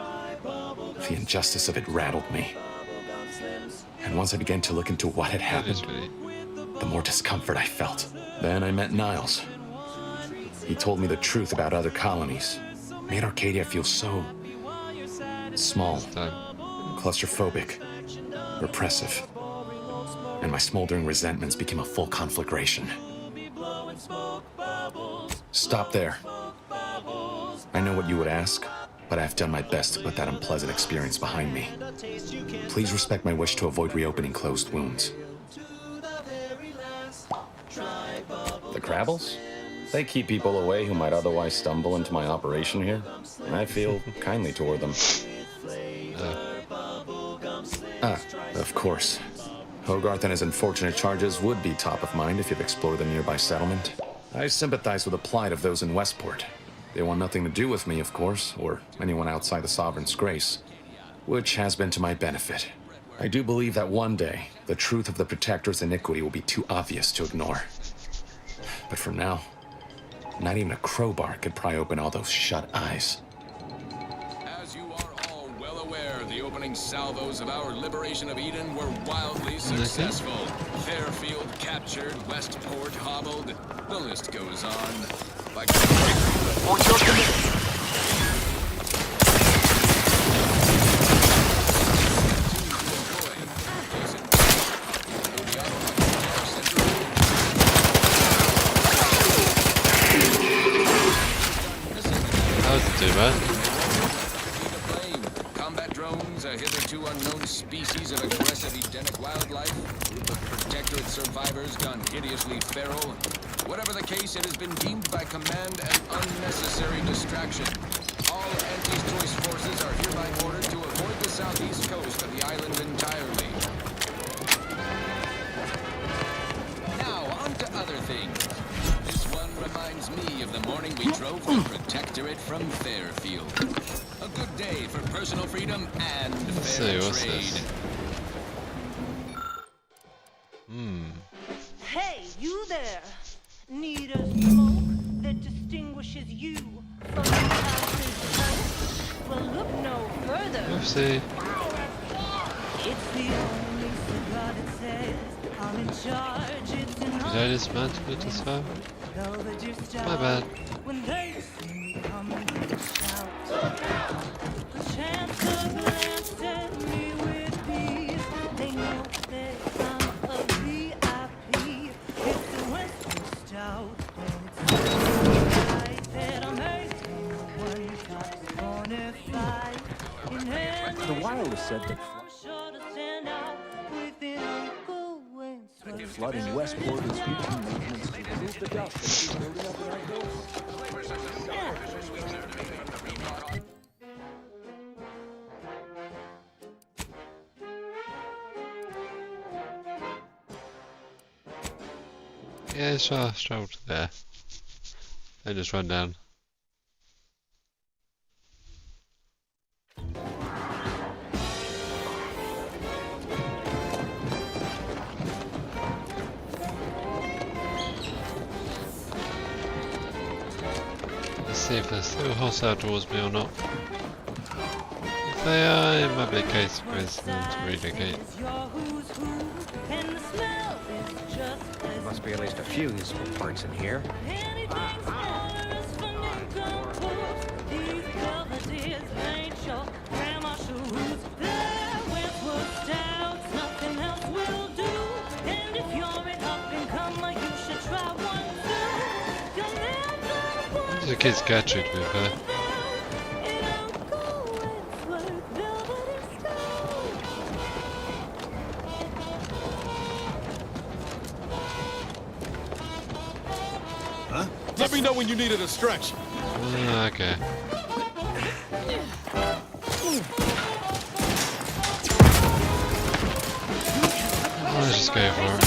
Speaker 14: The injustice of it rattled me. And once I began to look into what had happened, the more discomfort I felt. Then I met Niles. He told me the truth about other colonies. Made Arcadia feel so small, claustrophobic, repressive. And my smoldering resentments became a full conflagration. Stop there. I know what you would ask, but I've done my best to put that unpleasant experience behind me. Please respect my wish to avoid reopening closed wounds. The Crabbles? They keep people away who might otherwise stumble into my operation here. I feel kindly toward them. Of course. Hogarth and his unfortunate charges would be top of mind if you've explored the nearby settlement. I sympathize with the plight of those in Westport. They want nothing to do with me, of course, or anyone outside the Sovereign's grace, which has been to my benefit. I do believe that one day, the truth of the Protector's iniquity will be too obvious to ignore. But for now, not even a crowbar could pry open all those shut eyes.
Speaker 3: As you are all well aware, the opening salvos of our liberation of Eden were wildly successful. Fairfield captured, Westport hobbled. The list goes on. By brings a hitherto unknown species of aggressive Edenic wildlife, a group of Protectorate survivors gone hideously feral. Whatever the case, it has been deemed by command an unnecessary distraction. All Auntie's choice forces are hereby ordered to avoid the southeast coast of the island entirely. Now, on to other things. This one reminds me of the morning we drove the Protectorate from Fairfield. A good day for personal freedom and fair trade.
Speaker 17: Hey, you there! Need a smoke that distinguishes you from the house's host? Well, look no further.
Speaker 1: Oopsie.
Speaker 17: It's the only cigar that says I'm in charge. It's
Speaker 1: Did I dismantle it as well? My bad.
Speaker 17: When they see me coming, they shout. The chance to glance at me with these, they know that I'm a VIP. It's the Westport stout, and it's the night that I'm making one top bonafide. In hand,
Speaker 6: The wireless said that
Speaker 17: sure to stand out within Uncle Wentworth.
Speaker 6: flooding Westport is routine maintenance to remove the dust that is building up in our buildings.
Speaker 1: Yeah, sure, straight there. And just run down. Let's see if they're still hostile towards me or not. If they are, it might be a case of going to relocate.
Speaker 18: There must be at least a few useful parts in here.
Speaker 1: The kids catch it, to be fair.
Speaker 8: Huh? Let me know when you need a distraction.
Speaker 1: Okay. Let's just go for it.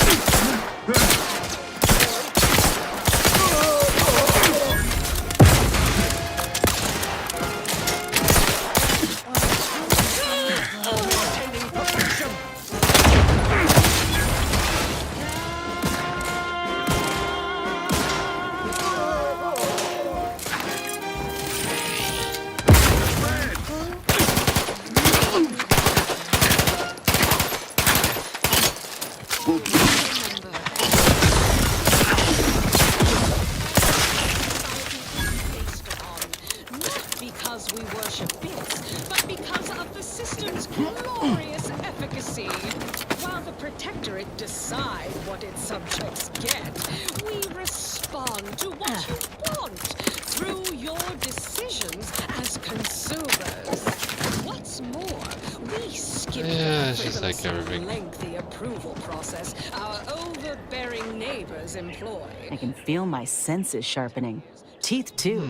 Speaker 9: I can feel my senses sharpening. Teeth, too.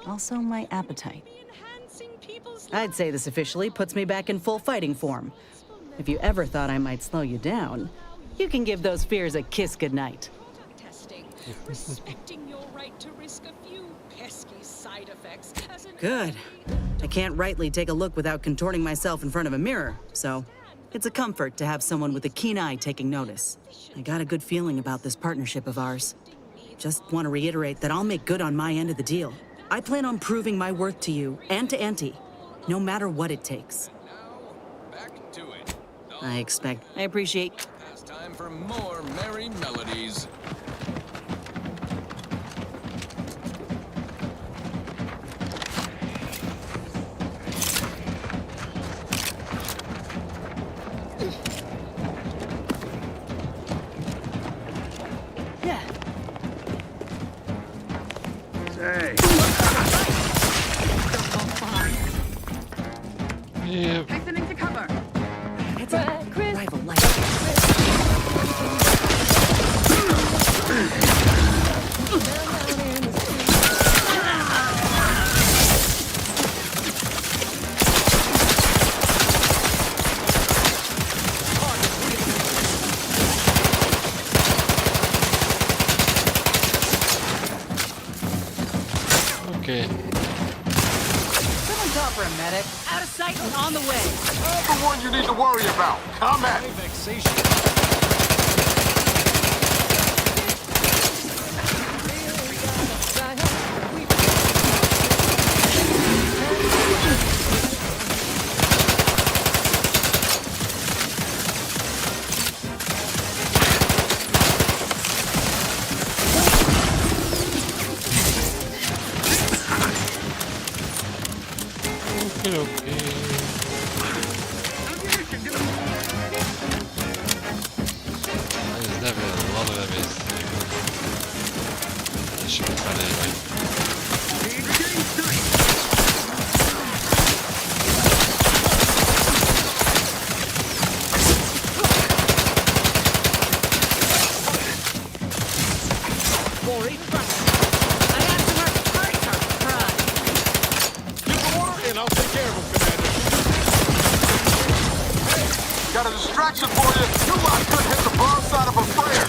Speaker 9: Also, my appetite. I'd say this officially puts me back in full fighting form. If you ever thought I might slow you down, you can give those fears a kiss goodnight.
Speaker 2: Respecting your right to risk a few pesky side effects as an
Speaker 9: Good. I can't rightly take a look without contorting myself in front of a mirror, so it's a comfort to have someone with a keen eye taking notice. I got a good feeling about this partnership of ours. Just want to reiterate that I'll make good on my end of the deal. I plan on proving my worth to you and to Auntie, no matter what it takes.
Speaker 3: Back to it.
Speaker 9: I appreciate.
Speaker 3: It's time for more merry melodies.
Speaker 1: Yep.
Speaker 17: Exiting to cover.
Speaker 9: Heads up. Rival light.
Speaker 1: Okay.
Speaker 17: Someone call for a medic. Out of sight and on the way.
Speaker 8: I'm the one you need to worry about. Combat.
Speaker 1: There's never a lot of enemies. This should be fun anyway.
Speaker 8: And I'll take care of him, Commander. Got a distraction for you. You lot could hit the broad side of a flare.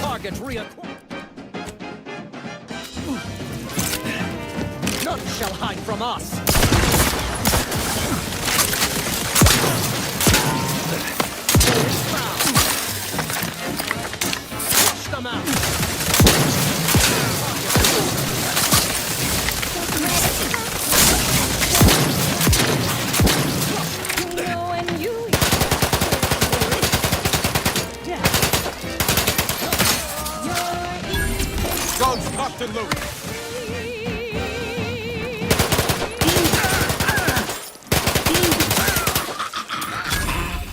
Speaker 13: Target reacquired. None shall hide from us. Flush them out.
Speaker 8: Guns cocked and loaded.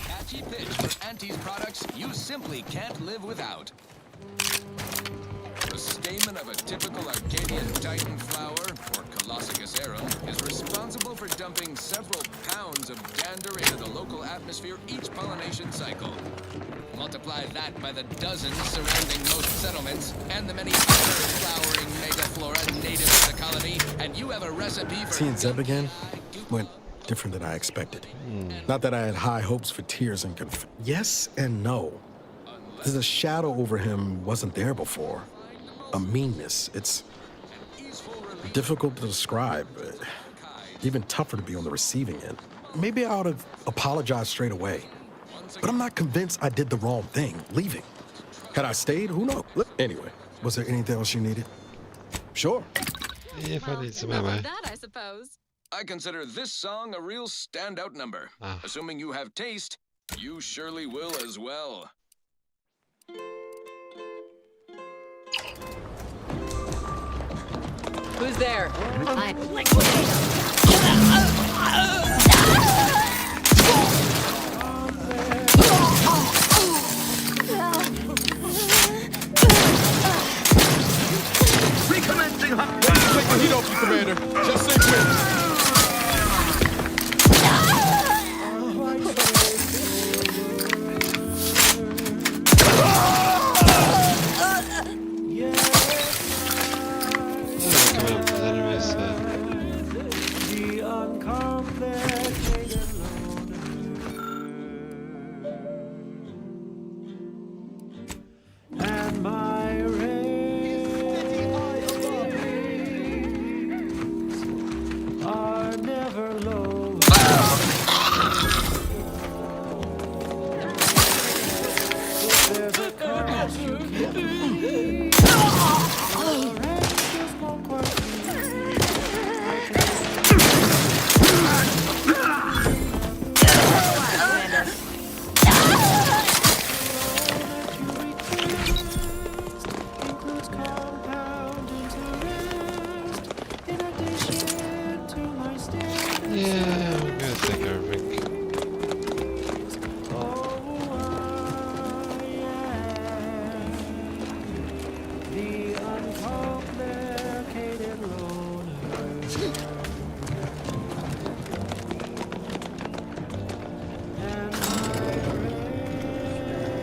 Speaker 3: Catchy pitch. Auntie's products you simply can't live without. The stamen of a typical Arcadian Titan flower, or Colossicus arum, is responsible for dumping several pounds of dander into the local atmosphere each pollination cycle. Multiply that by the dozens surrounding most settlements, and the many other flowering megaflora native to the colony, and you have a recipe for...
Speaker 10: Seeing Zeb again went different than I expected. Not that I had high hopes for tears and yes and no. There's a shadow over him wasn't there before. A meanness. It's difficult to describe. Even tougher to be on the receiving end. Maybe I ought to apologize straight away. But I'm not convinced I did the wrong thing, leaving. Had I stayed, who knows? Anyway, was there anything else you needed? Sure.
Speaker 1: If I need some ammo.
Speaker 2: That, I suppose.
Speaker 3: I consider this song a real standout number. Assuming you have taste, you surely will as well.
Speaker 17: Who's there?
Speaker 8: Reconnecting. Take the heat off you, Commander. Just stay quick.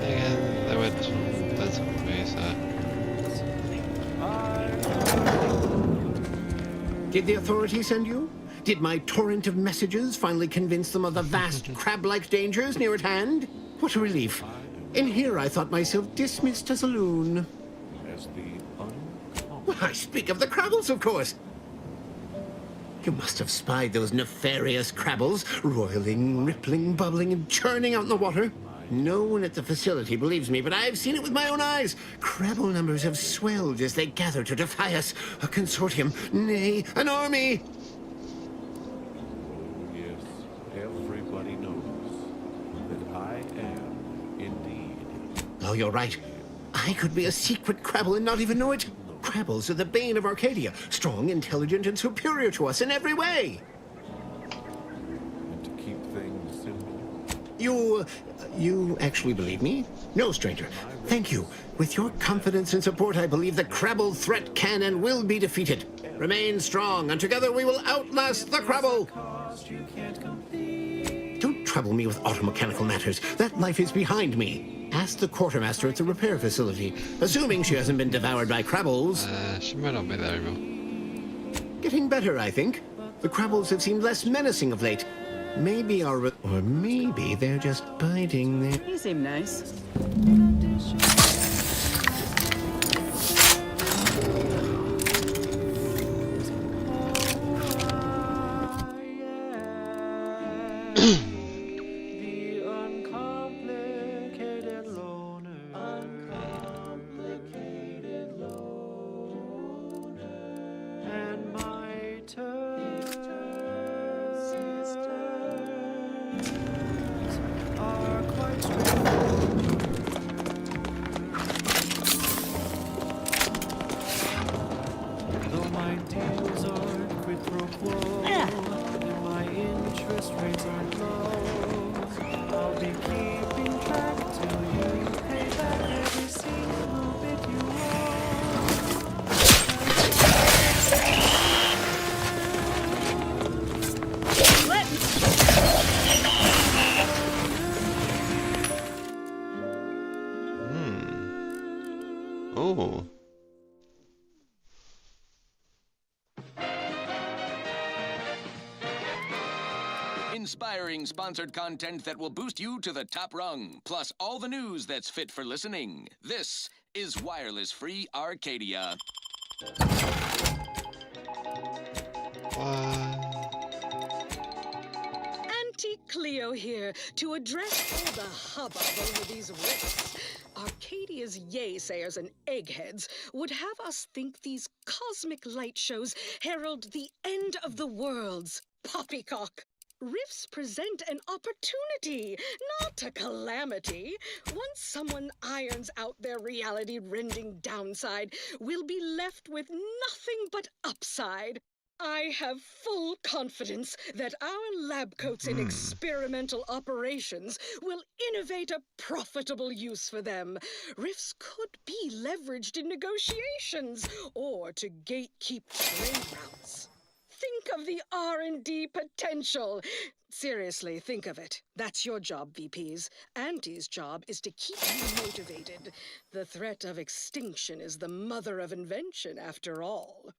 Speaker 1: Again, they went. That's me, so.
Speaker 7: Did the authorities send you? Did my torrent of messages finally convince them of the vast crab-like dangers near at hand? What a relief. In here I thought myself dismissed as a loon. Well, I speak of the Crabbles, of course. You must have spied those nefarious Crabbles, roiling, rippling, bubbling, and churning out in the water. No one at the facility believes me, but I've seen it with my own eyes. Crabble numbers have swelled as they gather to defy us. A consortium, nay, an army.
Speaker 6: Yes, everybody knows that I am indeed.
Speaker 7: Oh, you're right. I could be a secret Crabble and not even know it. Crabbles are the bane of Arcadia. Strong, intelligent, and superior to us in every way.
Speaker 6: And to keep things simple.
Speaker 7: You actually believe me? No, stranger. Thank you. With your confidence and support, I believe the Crabble threat can and will be defeated. Remain strong, and together we will outlast the Crabble. Don't trouble me with automechanical matters. That life is behind me. Ask the quartermaster at the repair facility, assuming she hasn't been devoured by Crabbles.
Speaker 1: She might not be there anymore.
Speaker 7: Getting better, I think. The Crabbles have seemed less menacing of late. Maybe or maybe they're just biding their...
Speaker 9: You seem nice.
Speaker 1: Oh.
Speaker 3: Inspiring sponsored content that will boost you to the top rung, plus all the news that's fit for listening. This is Wireless Free Arcadia.
Speaker 2: Auntie Cleo here to address all the hubbub over these rifts. Arcadia's yay-sayers and eggheads would have us think these cosmic light shows herald the end of the worlds. Poppycock! Rifts present an opportunity, not a calamity. Once someone irons out their reality-rending downside, we'll be left with nothing but upside. I have full confidence that our lab coats in experimental operations will innovate a profitable use for them. Rifts could be leveraged in negotiations or to gatekeep trade routes. Think of the R&D potential. Seriously, think of it. That's your job, VPs. Auntie's job is to keep you motivated. The threat of extinction is the mother of invention, after all.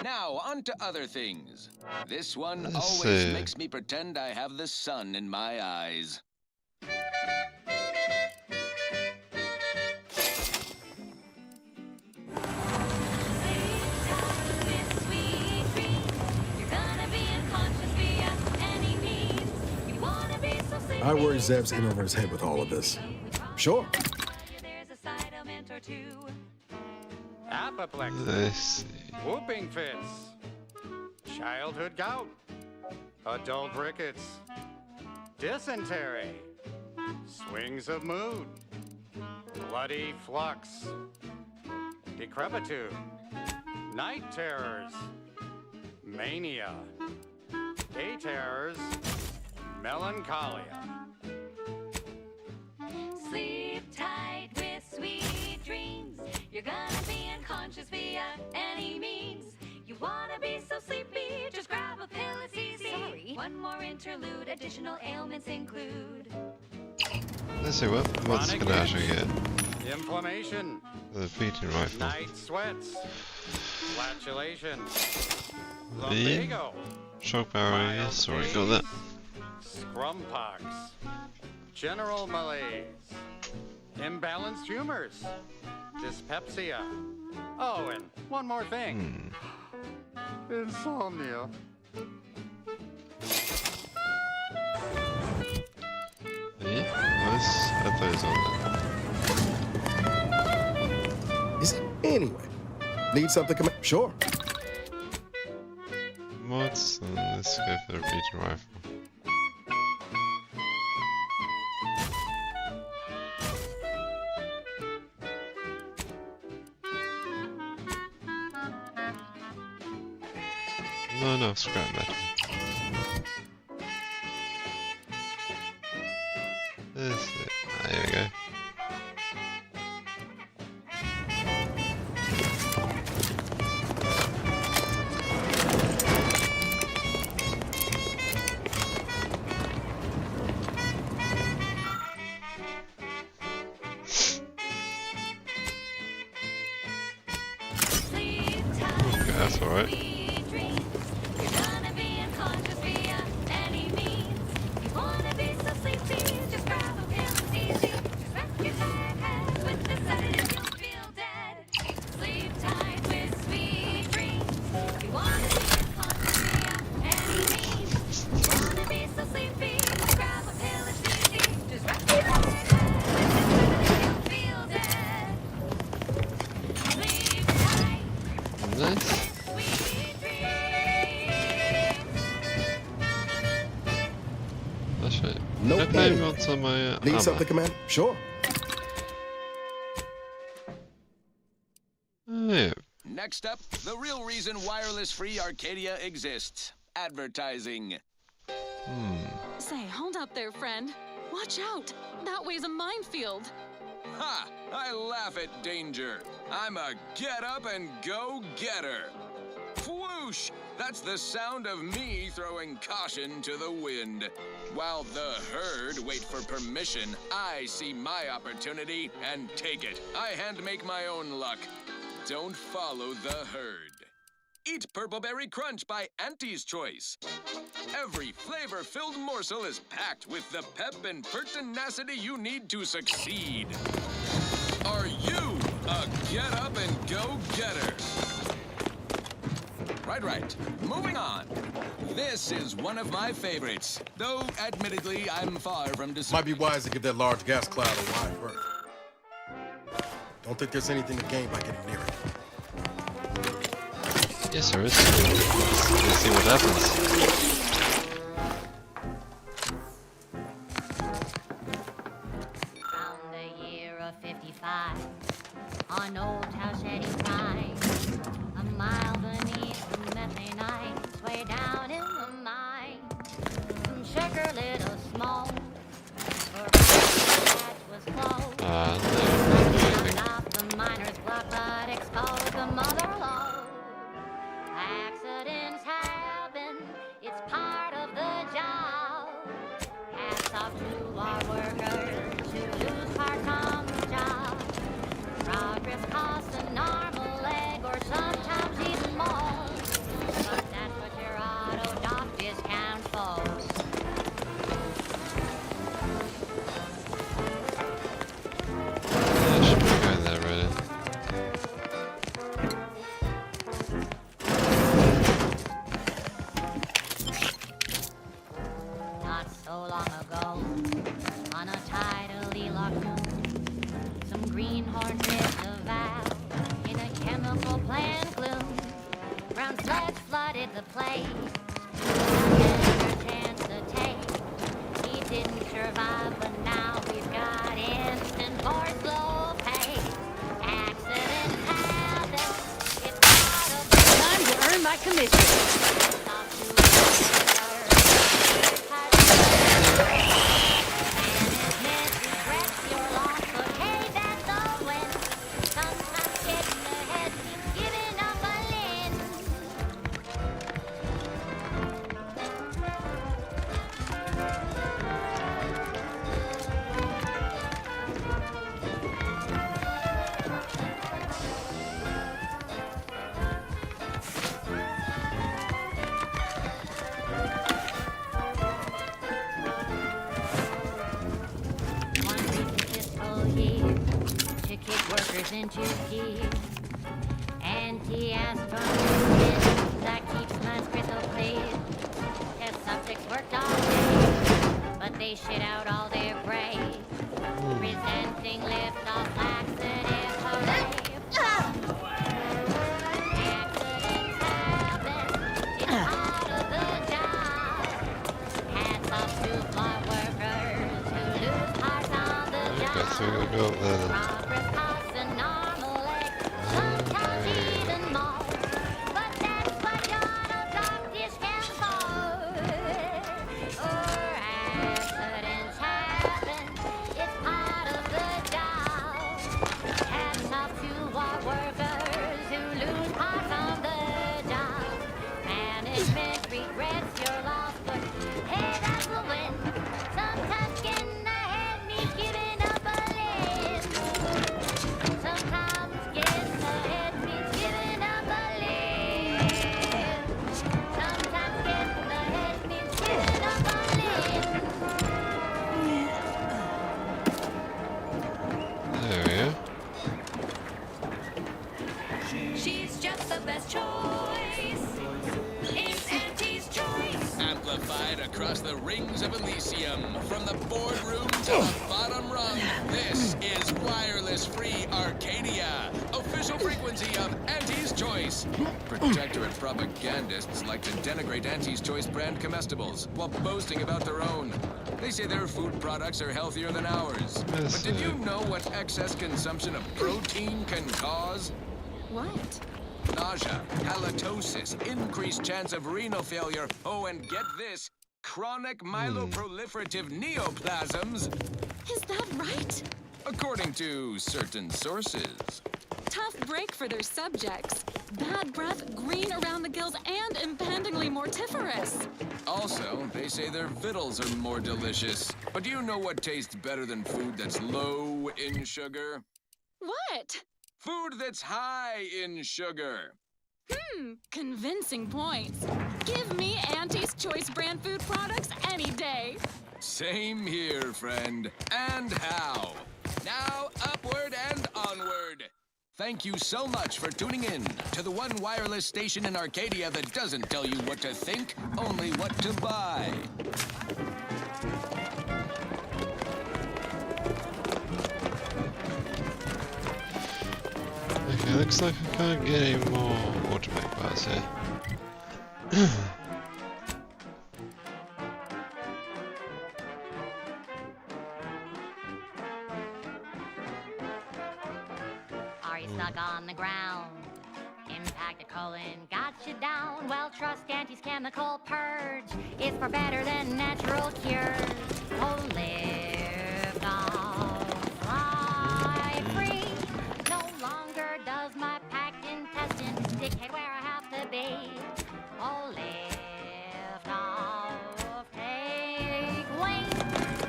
Speaker 3: Now, on to other things. This one always makes me pretend I have the sun in my eyes.
Speaker 10: I worry Zeb's in over his head with all of this. Sure.
Speaker 13: Apoplexy, whooping fits, childhood gout, adult rickets, dysentery, swings of mood, bloody flux, decrepitude, night terrors, mania, day terrors, melancholia.
Speaker 4: Sleep tight with sweet dreams. You're gonna be in via any means. You wanna be so sleepy, just grab a pill, it's easy. Sorry. One more interlude, additional ailments include.
Speaker 1: Let's see what's gonna actually get.
Speaker 13: Inflammation.
Speaker 1: The feeding rifle.
Speaker 13: Night sweats. Flatulation.
Speaker 1: The
Speaker 13: Lumbago.
Speaker 1: shock barrier, yes, already got that.
Speaker 13: Scrumpox. General malaise. Imbalanced humors. Dyspepsia. Oh, and one more thing. Insomnia.
Speaker 1: Yeah, let's add those on there.
Speaker 10: Is it? Anyway. Need something come Sure.
Speaker 1: Mods, and let's go for the beating rifle. Not enough scrap metal. There we go. Okay, that's alright. Nice. That's right.
Speaker 10: No
Speaker 1: Can I
Speaker 10: pain.
Speaker 1: play on my
Speaker 10: Need
Speaker 1: armor?
Speaker 10: something, Commander? Sure.
Speaker 1: Yeah.
Speaker 3: Next up, the real reason wireless-free Arcadia exists. Advertising.
Speaker 2: Say, hold up there, friend. Watch out. That way's a minefield.
Speaker 3: Ha! I laugh at danger. I'm a get-up-and-go-getter. Whoosh! That's the sound of me throwing caution to the wind. While the herd wait for permission, I see my opportunity and take it. I hand-make my own luck. Don't follow the herd. Eat Purple Berry Crunch by Auntie's Choice. Every flavor-filled morsel is packed with the pep and pertinacity you need to succeed. Are you a get-up-and-go-getter? Right. Moving on. This is one of my favorites, though admittedly I'm far from
Speaker 10: Might be wise to give that large gas cloud a wide berth. Don't think there's anything to gain by getting near it.
Speaker 1: Yes, there is. Let's see what happens.
Speaker 4: Found the year of 55 on Old Halcyon Prime, a mile beneath the methane ice, way down in the mine. Some sugar little smoke, for that was closed. Off the miner's block, but exposed the mother lode. Accidents happen, it's part of the job. Hats off to our workers who lose parts on the job. Progress costs an arm, a leg, or sometimes even more. But that's what your auto doc discounts for.
Speaker 1: Yeah, should be going there, really.
Speaker 4: Not so long ago, on a tidally locked moon, some greenhorns missed a valve in a chemical plant gloom. Brown sludge flooded the place, never a chance to take. He didn't survive, but now he's got instant or slow pay. Accidents happen, it's part of the
Speaker 2: Time to earn my commission.
Speaker 4: Your loss, but hey, that's all when sometimes getting ahead means giving kick workers into gear. Anti-astronaut that keeps minds crystal clear. Test subjects worked all day, but they shit out all their prey. Presenting lift-off laxative hooray. Accidents happen, it's part of the job. Hats off to floor workers who lose parts on the job. Progress costs a normal egg, sometimes even more. But that's what your doctors can afford. Accidents happen, it's part of the job. Hats off to our workers who lose parts on the job. Management regrets your loss, but hey, that's a win. Sometimes getting ahead means giving up a limb. Sometimes getting ahead means giving up a limb. Sometimes getting ahead means giving up a limb.
Speaker 1: There we go.
Speaker 4: She's just the best choice. It's Auntie's choice.
Speaker 3: Amplified across the rings of Elysium, from the boardroom to the bottom rung, this is wireless free Arcadia, official frequency of Auntie's Choice. Protectorate propagandists like to denigrate Auntie's Choice brand comestibles while boasting about their own. They say their food products are healthier than ours. But did you know what excess consumption of protein can cause?
Speaker 11: What?
Speaker 3: Nausea, halitosis, increased chance of renal failure, oh, and get this, chronic myeloproliferative neoplasms.
Speaker 11: Is that right?
Speaker 3: According to certain sources.
Speaker 11: Tough break for their subjects. Bad breath, green around the gills, and impendingly mortiferous.
Speaker 3: Also, they say their victuals are more delicious. But do you know what tastes better than food that's low in sugar?
Speaker 11: What?
Speaker 3: Food that's high in sugar.
Speaker 11: Convincing points. Give me Auntie's Choice brand food products any day.
Speaker 3: Same here, friend. And how? Now, upward and onward. Thank you so much for tuning in to the one wireless station in Arcadia that doesn't tell you what to think, only what to buy.
Speaker 1: Okay, looks like I can't get any more automate parts here.
Speaker 4: Are you stuck on the ground? Impact a colon got you down. Well, trust Auntie's chemical purge. It's far better than natural cures. Oh, lift off, fly free. No longer does my packed intestine dictate where I have to be. Oh, lift off, take wing.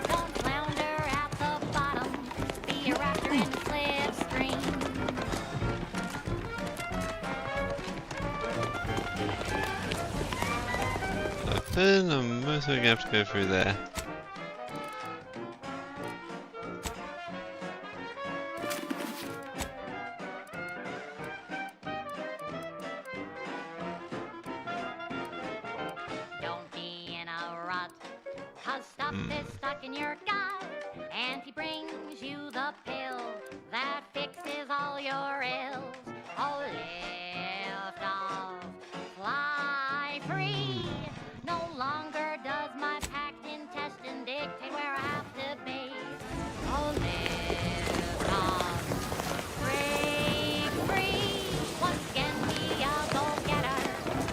Speaker 4: Don't flounder at the bottom. Be a raptor in the slipstream.
Speaker 1: Then I'm most likely going to have to go through there.
Speaker 4: Don't be in a rut, 'cause stuff is stuck in your gut. Auntie brings you the pill that fixes all your ills. Oh, lift off, fly free. No longer does my packed intestine dictate where I have to be. Oh, lift off, break free. Once again, be a go-getter.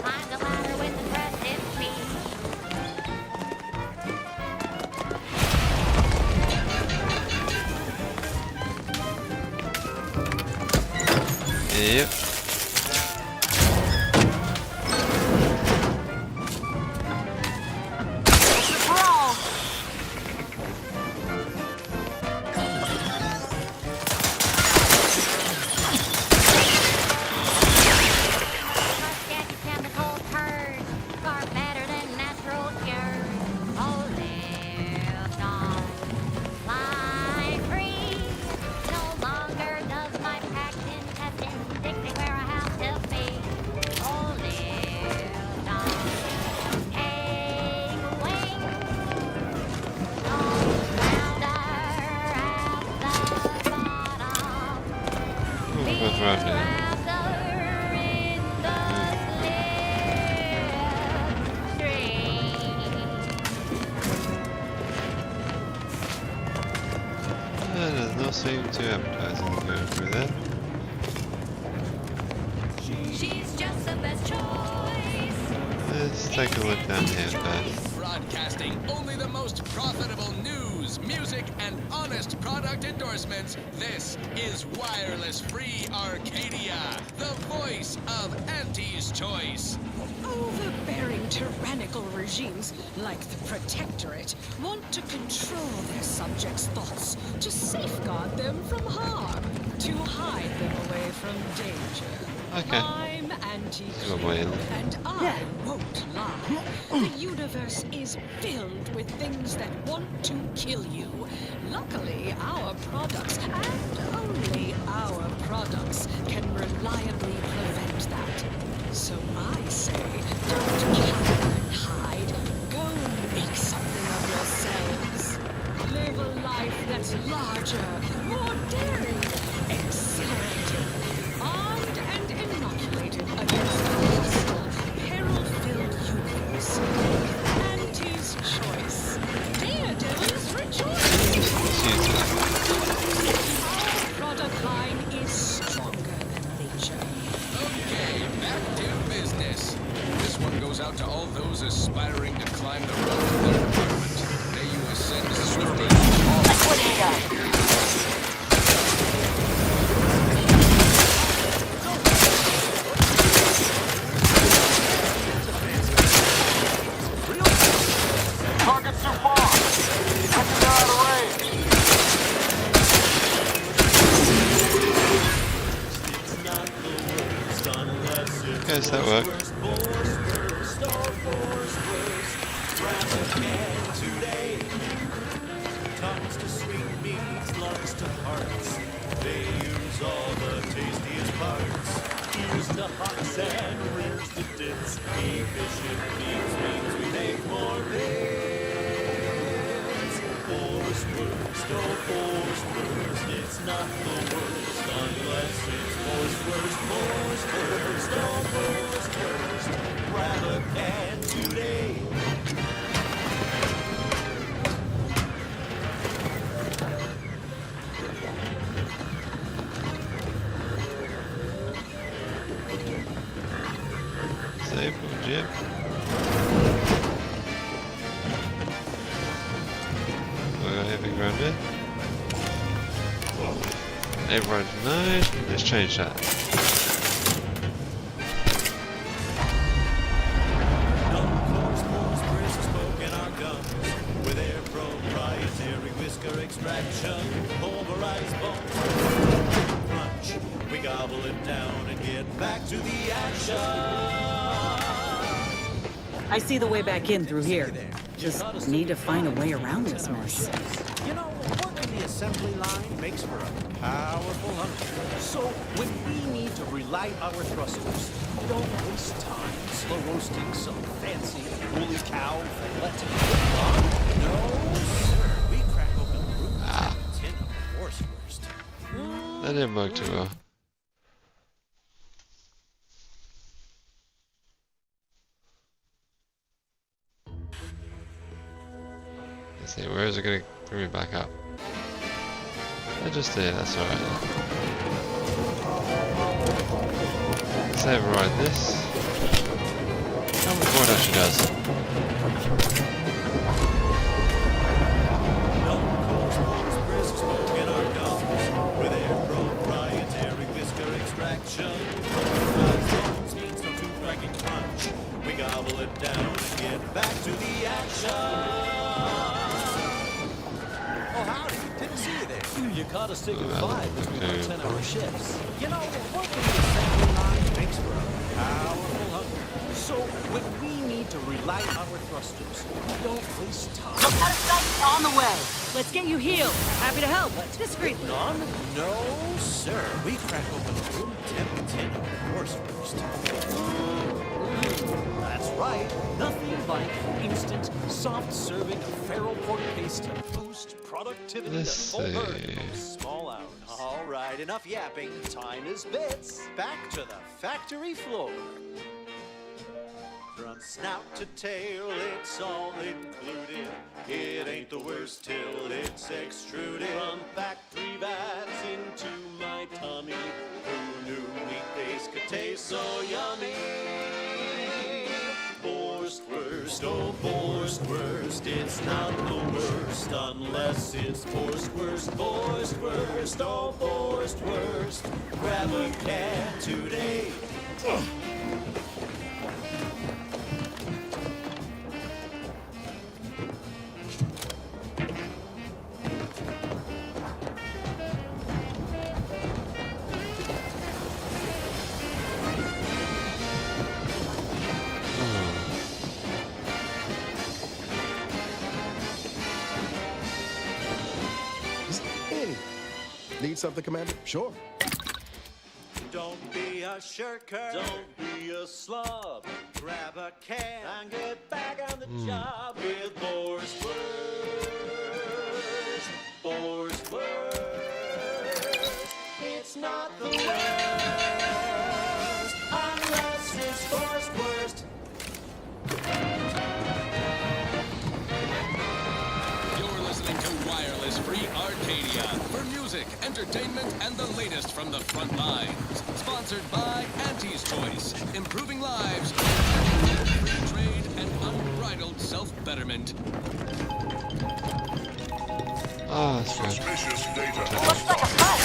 Speaker 4: Climb the ladder with impressive speed.
Speaker 1: Yep.
Speaker 4: Fly free, no longer does
Speaker 1: worth riding it. There's no seem to advertising going through there.
Speaker 4: She's just the best choice.
Speaker 1: Let's take a look down here first.
Speaker 3: Broadcasting only the most profitable news, music, and honest product endorsements. This is Wireless Free Arcadia, the voice of Auntie's Choice.
Speaker 2: Overbearing tyrannical regimes like the Protectorate want to control their subjects' thoughts, to safeguard them from harm, to hide them away from danger.
Speaker 1: Okay.
Speaker 2: I'm
Speaker 1: Go away.
Speaker 2: and I won't lie. The universe is filled with things that want to kill you. Luckily, our products, and only our products, can reliably prevent that. So I say, don't cower and hide. Go make something of yourselves. Live a life that's larger, more daring, exhilarating, armed and inoculated against a hostile, peril-filled universe. Auntie's Choice. Daredevils rejoice! Our product line is stronger than nature.
Speaker 3: Okay, back to business. This one goes out to all those aspiring to climb the road to their department. May you ascend swiftly.
Speaker 4: Let's put it up.
Speaker 16: Target's too far. They're out of range.
Speaker 1: Okay, does that work? Save for Jim. We got heavy grounded. Everyone's nice. Let's change that.
Speaker 19: We gobble it down and get back to the action.
Speaker 9: I see the way back in through here. Just need to find a way around this mess.
Speaker 13: You know, working the assembly line makes for a powerful hunter. So when we need to relight our thrusters, we don't waste time slow roasting some fancy woolly cow fillet. No, sir. We crack open the root and tin of horse first.
Speaker 1: That didn't work too well. Let's see, where is it going to bring me back up? I just did, that's alright. Let's override this. How much more it actually does.
Speaker 19: We gobble it down and get back to the action.
Speaker 13: Oh, howdy. Didn't see you there. You caught us taking 5 between our 10-hour shifts. You know, working the assembly line makes for a powerful hunter. So when we need to relight our thrusters, we don't waste time.
Speaker 9: Look out of sight, on the way. Let's get you healed. Happy to help. Discreetly.
Speaker 13: None? No, sir. We crack open the room temp tin of horse first. That's right. Nothing like instant, soft serving of feral pork paste to boost productivity
Speaker 1: Let's
Speaker 13: to full herd in
Speaker 1: see.
Speaker 13: those small hours. All right. right, enough yapping. Time is bits. Back to the factory floor. From snout to tail, it's all included. It ain't the worst till it's extruded. From factory vats into my tummy. Who knew meat paste could taste so yummy? Borstwurst, oh Borstwurst, it's not the worst unless it's Borstwurst, Borstwurst, oh Borstwurst. Grab a can today.
Speaker 10: Need something, Commander? Sure.
Speaker 13: Don't be a shirker. Don't be a slob. Grab a can and get back on the job with Borstwurst. Borstwurst. It's not the worst unless it's Borstwurst.
Speaker 22: You're listening to Wireless Free Arcadia for music, entertainment, and the latest from the front lines. Sponsored by Auntie's Choice, improving lives, free trade, and unbridled self-betterment.
Speaker 1: Oh, that's good.
Speaker 16: Suspicious data.
Speaker 4: Looks like a fight.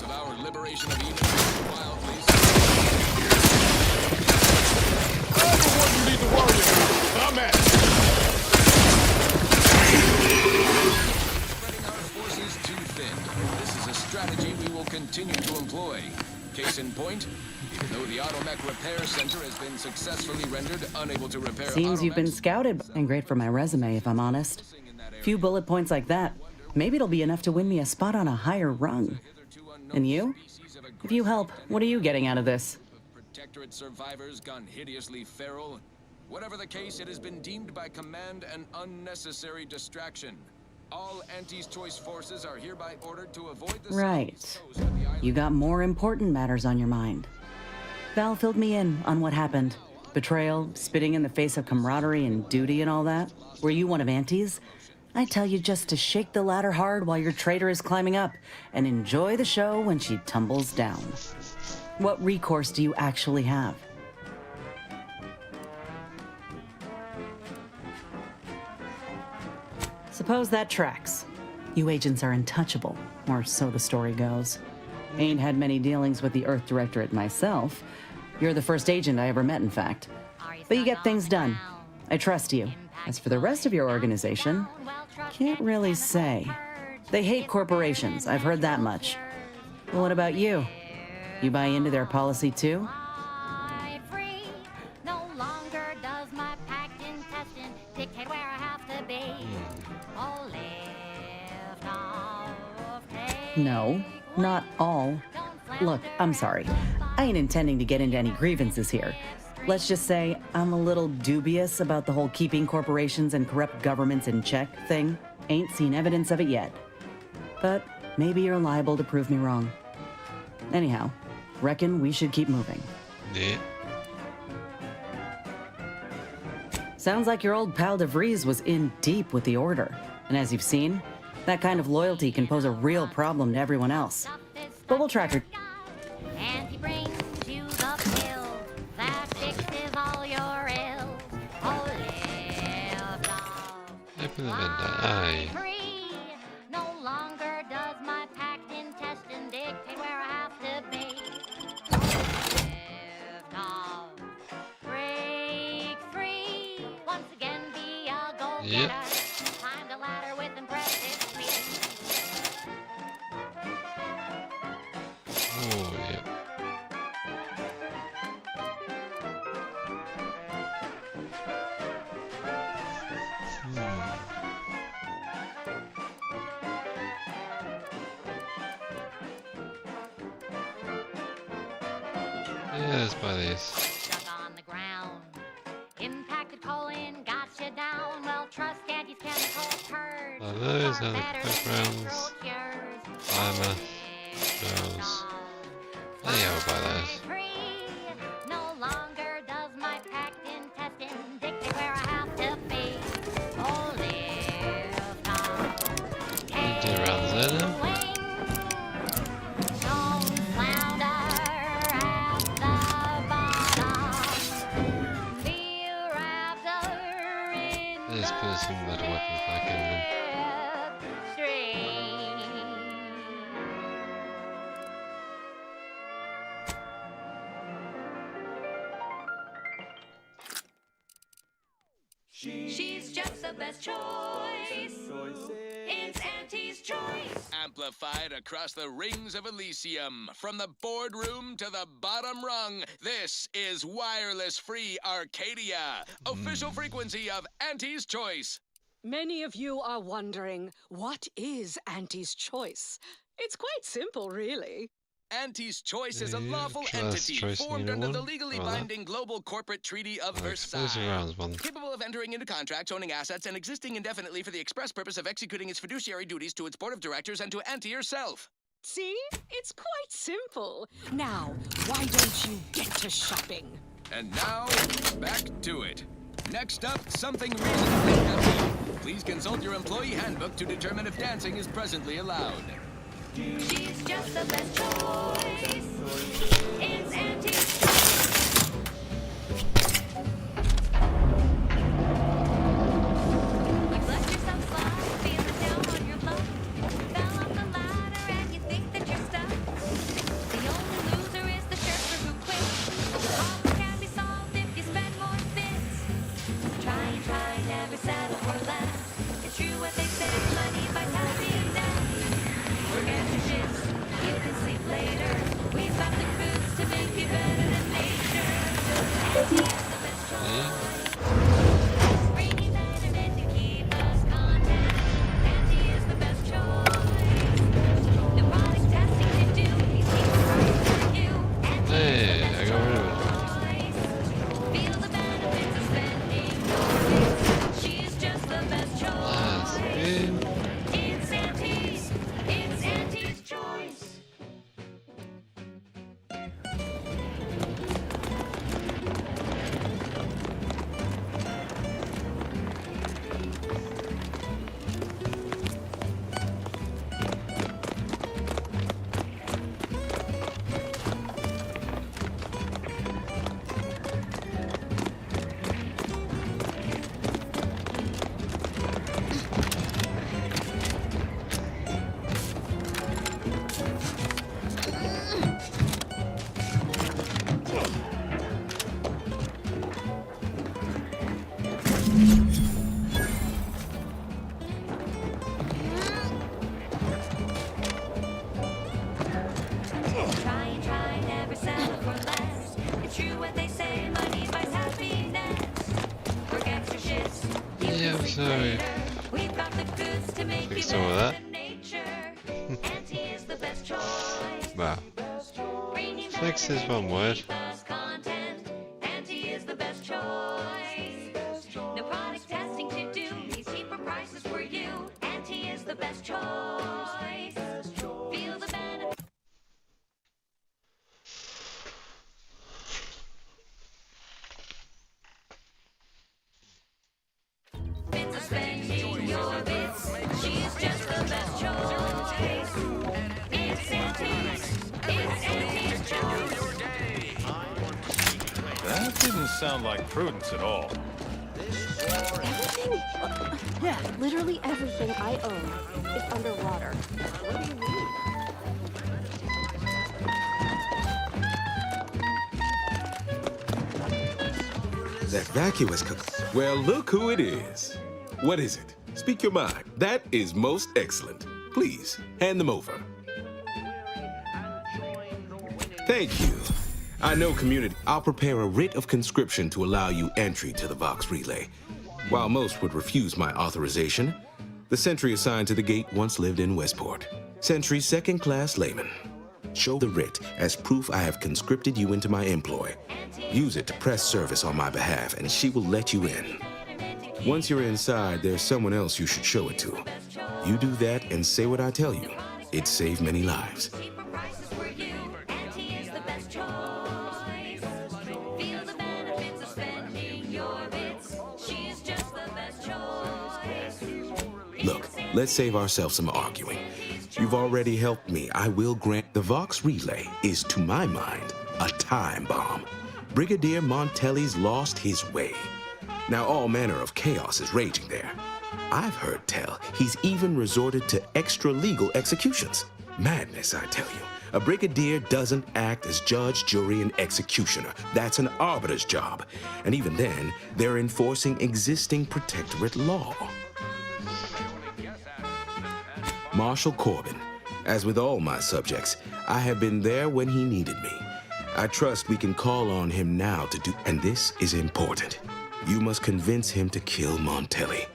Speaker 22: Of our liberation of Eden, wildly.
Speaker 8: I'm the one you need to worry about. I'm at.
Speaker 22: Spreading our forces too thin. This is a strategy we will continue to employ. Case in point, even though the Automech Repair Center has been successfully rendered unable to repair
Speaker 9: Seems you've been
Speaker 22: automechs,
Speaker 9: scouted, and great for my resume, if I'm honest. Few bullet points like that. Maybe it'll be enough to win me a spot on a higher rung. And you? If you help, what are you getting out of this?
Speaker 22: Protectorate survivors gone hideously feral. Whatever the case, it has been deemed by command an unnecessary distraction. All Auntie's Choice forces are hereby ordered to avoid the
Speaker 9: Right. You got more important matters on your mind. Val filled me in on what happened. Betrayal, spitting in the face of camaraderie and duty and all that. Were you one of Auntie's? I tell you just to shake the ladder hard while your traitor is climbing up, and enjoy the show when she tumbles down. What recourse do you actually have? Suppose that tracks. You agents are untouchable, or so the story goes. Ain't had many dealings with the Earth Directorate myself. You're the first agent I ever met, in fact. But you get things done. I trust you. As for the rest of your organization, can't really say. They hate corporations, I've heard that much. Well, what about you? You buy into their policy too?
Speaker 4: No longer does my packed intestine dictate where I have to be. Oh, lift off, take
Speaker 9: No, not all. Look, I'm sorry. I ain't intending to get into any grievances here. Let's just say I'm a little dubious about the whole keeping corporations and corrupt governments in check thing. Ain't seen evidence of it yet. But maybe you're liable to prove me wrong. Anyhow, reckon we should keep moving.
Speaker 1: Yeah.
Speaker 9: Sounds like your old pal DeVries was in deep with the Order. And as you've seen, that kind of loyalty can pose a real problem to everyone else. But we'll track her.
Speaker 4: and he brings you the pill that fixes all your ills. Oh, lift off.
Speaker 1: Open the window. Aye.
Speaker 4: Free. No longer does my packed intestine dictate where I have to be. Lift off. Break free. Once again, be a go-getter.
Speaker 1: Yep.
Speaker 4: Climb the ladder with impressive speed.
Speaker 1: Oh, yeah. Yeah, let's buy these.
Speaker 4: Stuck on the ground. Impacted colon got you down. Well, trust Daddy's chemical turd.
Speaker 1: Oh, those are the quick rounds. Armor. Those. Oh yeah, we'll buy those.
Speaker 4: No longer does my packed intestine dictate where I have to be. Oh, live time.
Speaker 1: You do rounds there now.
Speaker 4: Don't flounder at the bottom. Be raptor in
Speaker 1: Let's put some better weapons back in then.
Speaker 4: She's just the best choice. It's Auntie's choice.
Speaker 22: Amplified across the rings of Elysium, from the boardroom to the bottom rung, this is Wireless Free Arcadia, official frequency of Auntie's Choice.
Speaker 2: Many of you are wondering, what is Auntie's Choice? It's quite simple, really.
Speaker 22: Auntie's Choice is a lawful
Speaker 1: class
Speaker 22: entity
Speaker 1: choice
Speaker 22: formed
Speaker 1: new
Speaker 22: under the
Speaker 1: one.
Speaker 22: legally
Speaker 1: Oh, that.
Speaker 22: binding Global Corporate Treaty of
Speaker 1: Exclusive
Speaker 22: Versailles.
Speaker 1: rounds one.
Speaker 22: Capable of entering into contracts, owning assets, and existing indefinitely for the express purpose of executing its fiduciary duties to its board of directors and to Auntie herself.
Speaker 2: See? It's quite simple. Now, why don't you get to shopping?
Speaker 22: And now, back to it. Next up, something reasonably heavy. Please consult your employee handbook to determine if dancing is presently allowed.
Speaker 4: She's just the best choice. It's Auntie's choice. You've let yourself slide, feeling down on your luck. Fell off the ladder and you think that you're stuck. The only loser is the surfer who quits. The problem can be solved if you spend more bits. Try, never settle for less. It's true what they say, money buys happiness. Forget your shifts, you can sleep later. We've got the goods to make you better than nature. Auntie is the best choice. Bring you better than to keep us content. Auntie is the best choice. No product testing to do, he's keeping price for you. Auntie is the best choice. Feel the benefits of spending your bits. She's just the best choice. It's Auntie's choice. Try, never settle for less. It's true what they say, money buys happiness. Forget your shifts, you can sleep later. We've got the goods to make you better than nature. Auntie is the best choice.
Speaker 1: Wow. Fix is one word.
Speaker 4: Content. Auntie is the best choice. No product testing to do, these cheaper prices for you. Auntie is the best choice. Feel the benefit. Bits of spending your bits. She's just the best choice. It's Auntie's choice.
Speaker 5: That didn't sound like prudence at all.
Speaker 21: Everything? Yeah, literally everything I own is underwater. What do you mean?
Speaker 23: That vacuous cook. Well, look who it is. What is it? Speak your mind. That is most excellent. Please, hand them over. Thank you. I know, community. I'll prepare a writ of conscription to allow you entry to the Vox Relay. While most would refuse my authorization, the sentry assigned to the gate once lived in Westport. Sentry second-class layman. Show the writ as proof I have conscripted you into my employ. Use it to press service on my behalf, and she will let you in. Once you're inside, there's someone else you should show it to. You do that and say what I tell you. It saved many lives.
Speaker 4: Cheaper prices for you. Auntie is the best choice. Feel the benefits of spending your bits. She's just the best choice.
Speaker 23: Look, let's save ourselves some arguing. You've already helped me. I will grant the Vox Relay is, to my mind, a time bomb. Brigadier Montelli's lost his way. Now all manner of chaos is raging there. I've heard tell he's even resorted to extra-legal executions. Madness, I tell you. A brigadier doesn't act as judge, jury, and executioner. That's an arbiter's job. And even then, they're enforcing existing protectorate law. Marshal Corbin. As with all my subjects, I have been there when he needed me. I trust we can call on him now to do, and this is important. You must convince him to kill Montelli.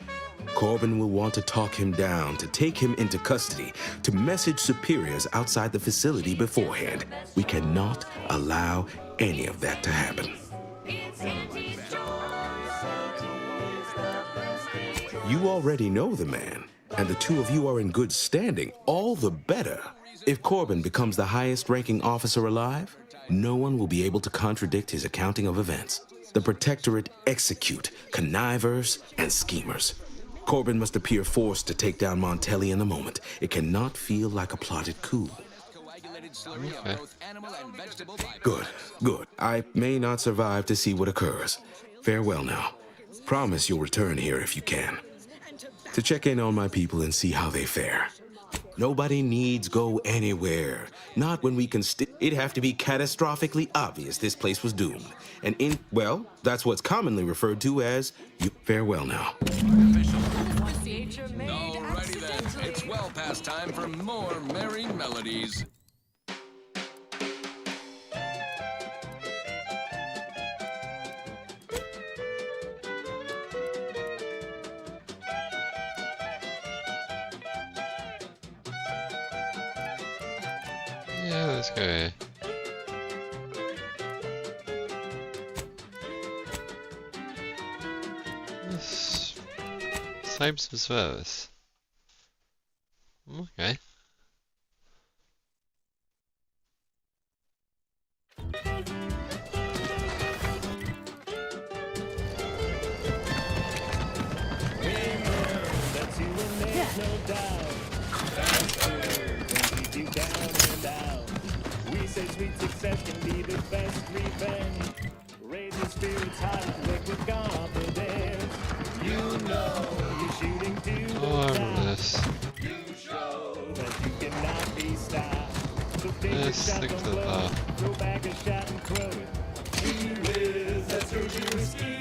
Speaker 23: Corbin will want to talk him down, to take him into custody, to message superiors outside the facility beforehand. We cannot allow any of that to happen. You already know the man, and the two of you are in good standing. All the better. If Corbin becomes the highest-ranking officer alive, no one will be able to contradict his accounting of events. The Protectorate execute connivers and schemers. Corbin must appear forced to take down Montelli in a moment. It cannot feel like a plotted coup.
Speaker 1: Okay.
Speaker 23: Good, good. I may not survive to see what occurs. Farewell now. Promise you'll return here if you can. To check in on my people and see how they fare. Nobody needs go anywhere. Not when we can it'd have to be catastrophically obvious this place was doomed. And well, that's what's commonly referred to as farewell now.
Speaker 22: Alrighty then, it's well past time for more merry melodies.
Speaker 1: Yeah, let's go here. This same Subversives. Okay.
Speaker 19: Sweet success can be the best revenge. Raise your spirits high, work with confidence. You know you're shooting to the top. You show that you cannot be stopped. So take a shot, don't blow it. Throw back a shot and throw it. You whiz, that's your whiskey.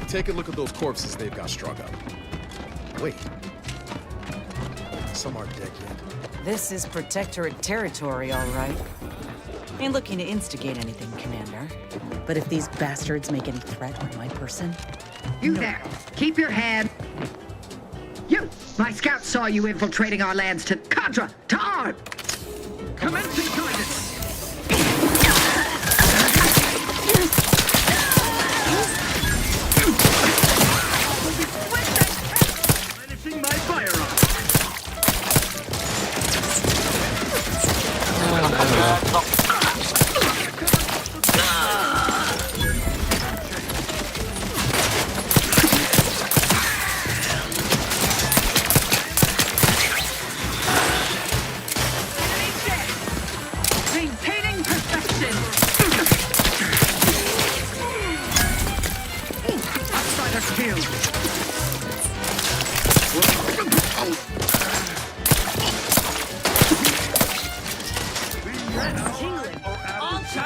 Speaker 8: Take a look at those corpses they've got strung up. Wait. Some aren't dead yet.
Speaker 9: This is Protectorate territory, all right. Ain't looking to instigate anything, Commander. But if these bastards make any threat on my person...
Speaker 12: You there! Keep your head! You! My scouts saw you infiltrating our lands to Cadre! To arm! Commencing guidance! Maintaining perfection! Outsider skill!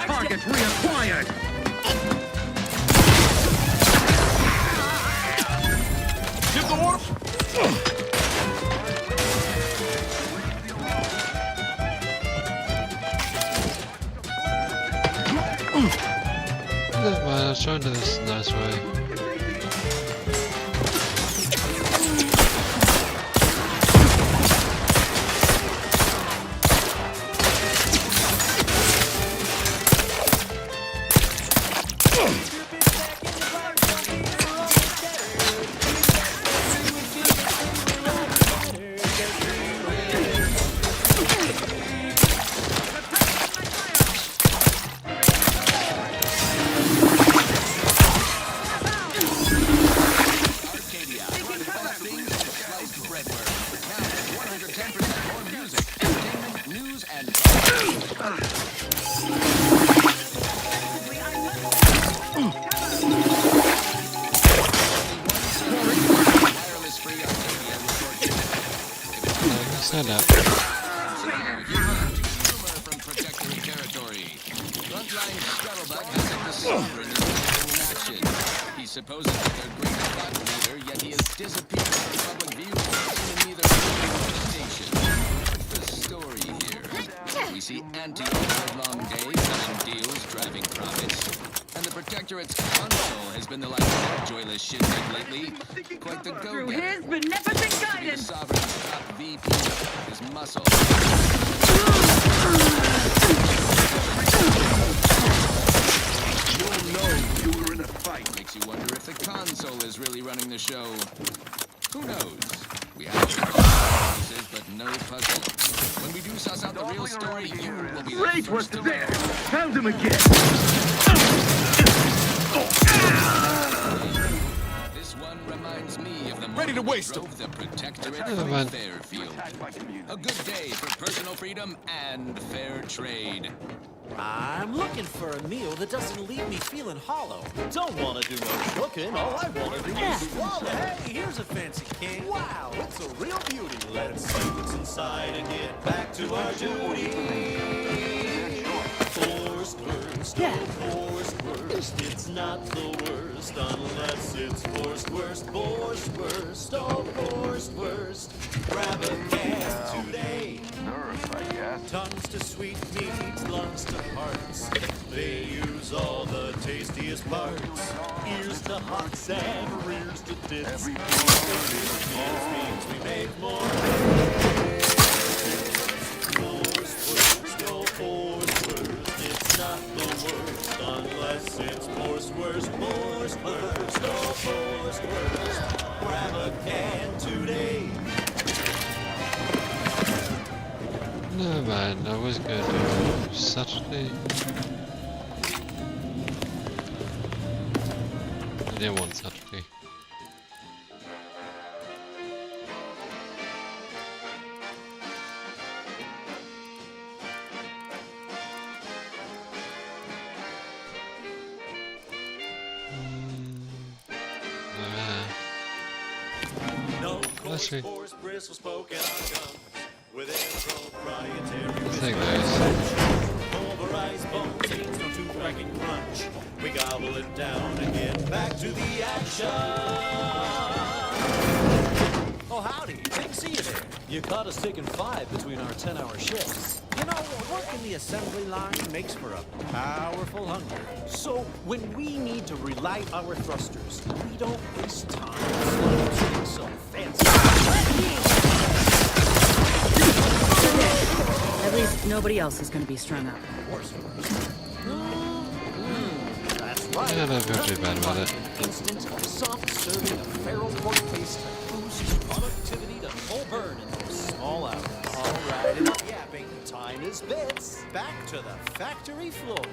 Speaker 12: Target reacquired!
Speaker 8: Give the water!
Speaker 1: Never mind, I'll try and do this a nice way. Stand up.
Speaker 22: From protectorate territory. Frontline Scuttlebutt has a deceiver in his action. He's supposedly their great plot leader, yet he has disappeared from public view in neither station. What's the story here? We see anti-long days, selling deals, driving profits. And the Protectorate's console has been the life of that joyless shithead lately. Quite the
Speaker 12: Through
Speaker 22: go-getter.
Speaker 12: his beneficent
Speaker 22: The
Speaker 12: guidance.
Speaker 22: Sovereign's top VP is muscle.
Speaker 16: You'll know you were in a fight.
Speaker 22: Makes you wonder if the console is really running the show. Who knows? We have pieces, but no puzzle. When we do suss out the real story, you will be the
Speaker 16: Great work
Speaker 22: first to
Speaker 16: there.
Speaker 22: know.
Speaker 16: Found him again.
Speaker 22: This one reminds me of the
Speaker 8: Ready to waste
Speaker 22: drove the Protectorate
Speaker 1: Oh,
Speaker 22: from
Speaker 1: man.
Speaker 22: Fairfield. A good day for personal freedom and fair trade.
Speaker 13: I'm looking for a meal that doesn't leave me feeling hollow. Don't want to do no cooking. All I want to do is swallow. Hey, here's a fancy can. Wow, it's a real beauty. Let's see what's inside and get back to our duty. Forced worst, oh, forced worst. It's not the worst unless it's forced worst. Forced worst, oh, forced worst. Grab a can today.
Speaker 16: Nerves, I guess.
Speaker 13: Tongues to sweet meats, lungs to hearts. They use all the tastiest parts. Ears to hocks and rears to tits. This means we make more. Forced worst, oh, forced worst. It's not the worst unless it's forced worst. Forced worst, oh, forced worst. Grab a can today.
Speaker 1: No man, I was going to do Saturday. I didn't want Saturday. Let's see. There goes.
Speaker 13: Pulverized bone taints, no tooth-cracking crunch. We gobble it down and get back to the action. Oh, howdy. Good to see you there. You caught us taking 5 between our 10-hour shifts. You know, working the assembly line makes for a powerful hunger. So, when we need to relight our thrusters, we don't waste time slow so fancy.
Speaker 9: At least nobody else is going to be strung up.
Speaker 13: That's right.
Speaker 1: Yeah, I don't feel too bad about it.
Speaker 13: Instant, soft serving of feral pork paste boosts productivity to full burn in those small hours. All right, enough yapping. Time is bits. Back to the factory floor.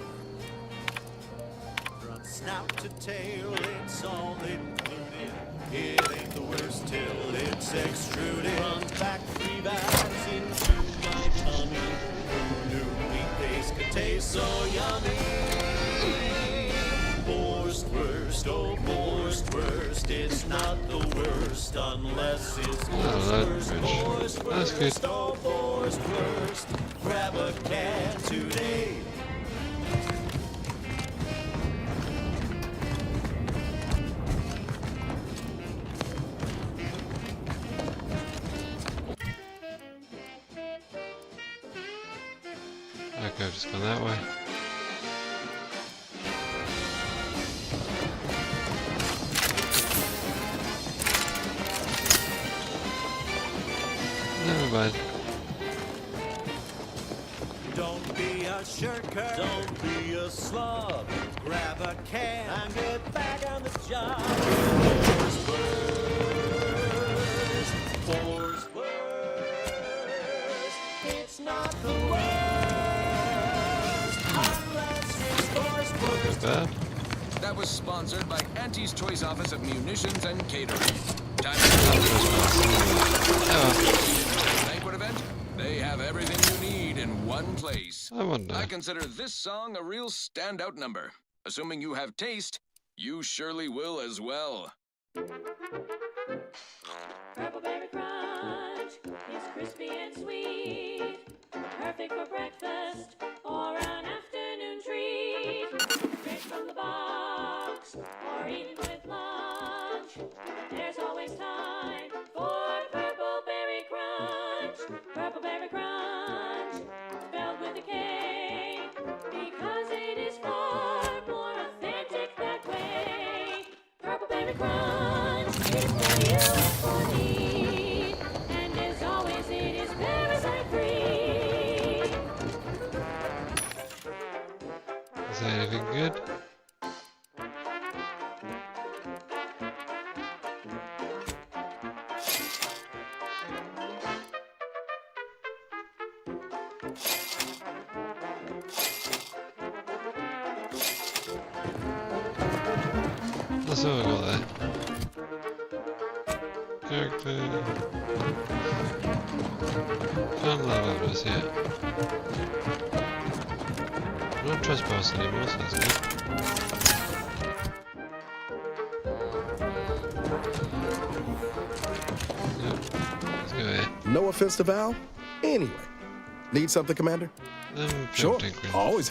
Speaker 13: From snout to tail, it's all included. It ain't the worst till it's extruded. Runs back 3 bags into my tummy. Who knew meat paste could taste so yummy? Forced worst, oh forced worst. It's not the worst unless it's forced worst. Forced worst, oh forced worst. Grab a can today.
Speaker 1: Okay, I've just gone that way. Never mind.
Speaker 13: Don't be a shirker. Don't be a slob. Grab a can and get back on the job. Forced worst. Forced worst. It's not the worst unless it's forced worst.
Speaker 22: That was sponsored by Auntie's Choice Office of Munitions and Catering. Time to banquet event?
Speaker 3: They have everything you need in one place.
Speaker 1: I wonder.
Speaker 3: I consider this song a real standout number. Assuming you have taste, you surely will as well.
Speaker 17: Purple berry crunch is crispy and sweet, perfect for breakfast or an afternoon treat. Straight from the box or eaten with lunch, there's always time for purple berry crunch. Purple berry crunch, spelled with a K, because it is far more authentic that way. Purple berry crunch is for you and for me, and as always it is parasite free.
Speaker 1: Is that anything good? That's all I got there. Character. Can't love others yet. I'm not trespassing anymore, so that's good. Yep, let's go here.
Speaker 10: No offense to Val. Anyway, need something, Commander? Sure. Always.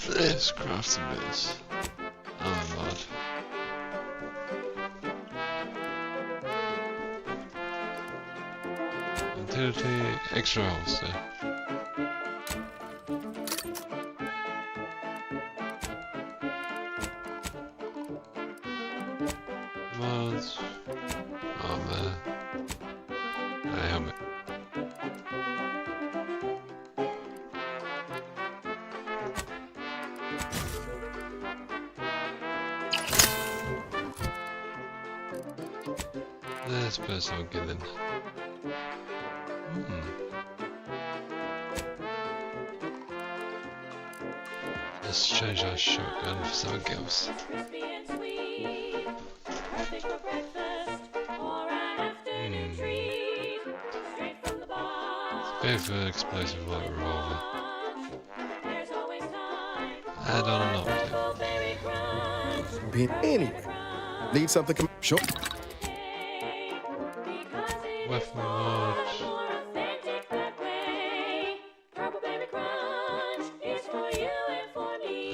Speaker 1: Let's craft some of this. Oh my lord. Utility, extra holster. Mods. Armor. Helmet. Let's put something in. Let's change our shotgun for something else. Let's go for explosive light revolver. Add on an optic.
Speaker 10: Anyway, need something, sure.
Speaker 1: Weapon mod.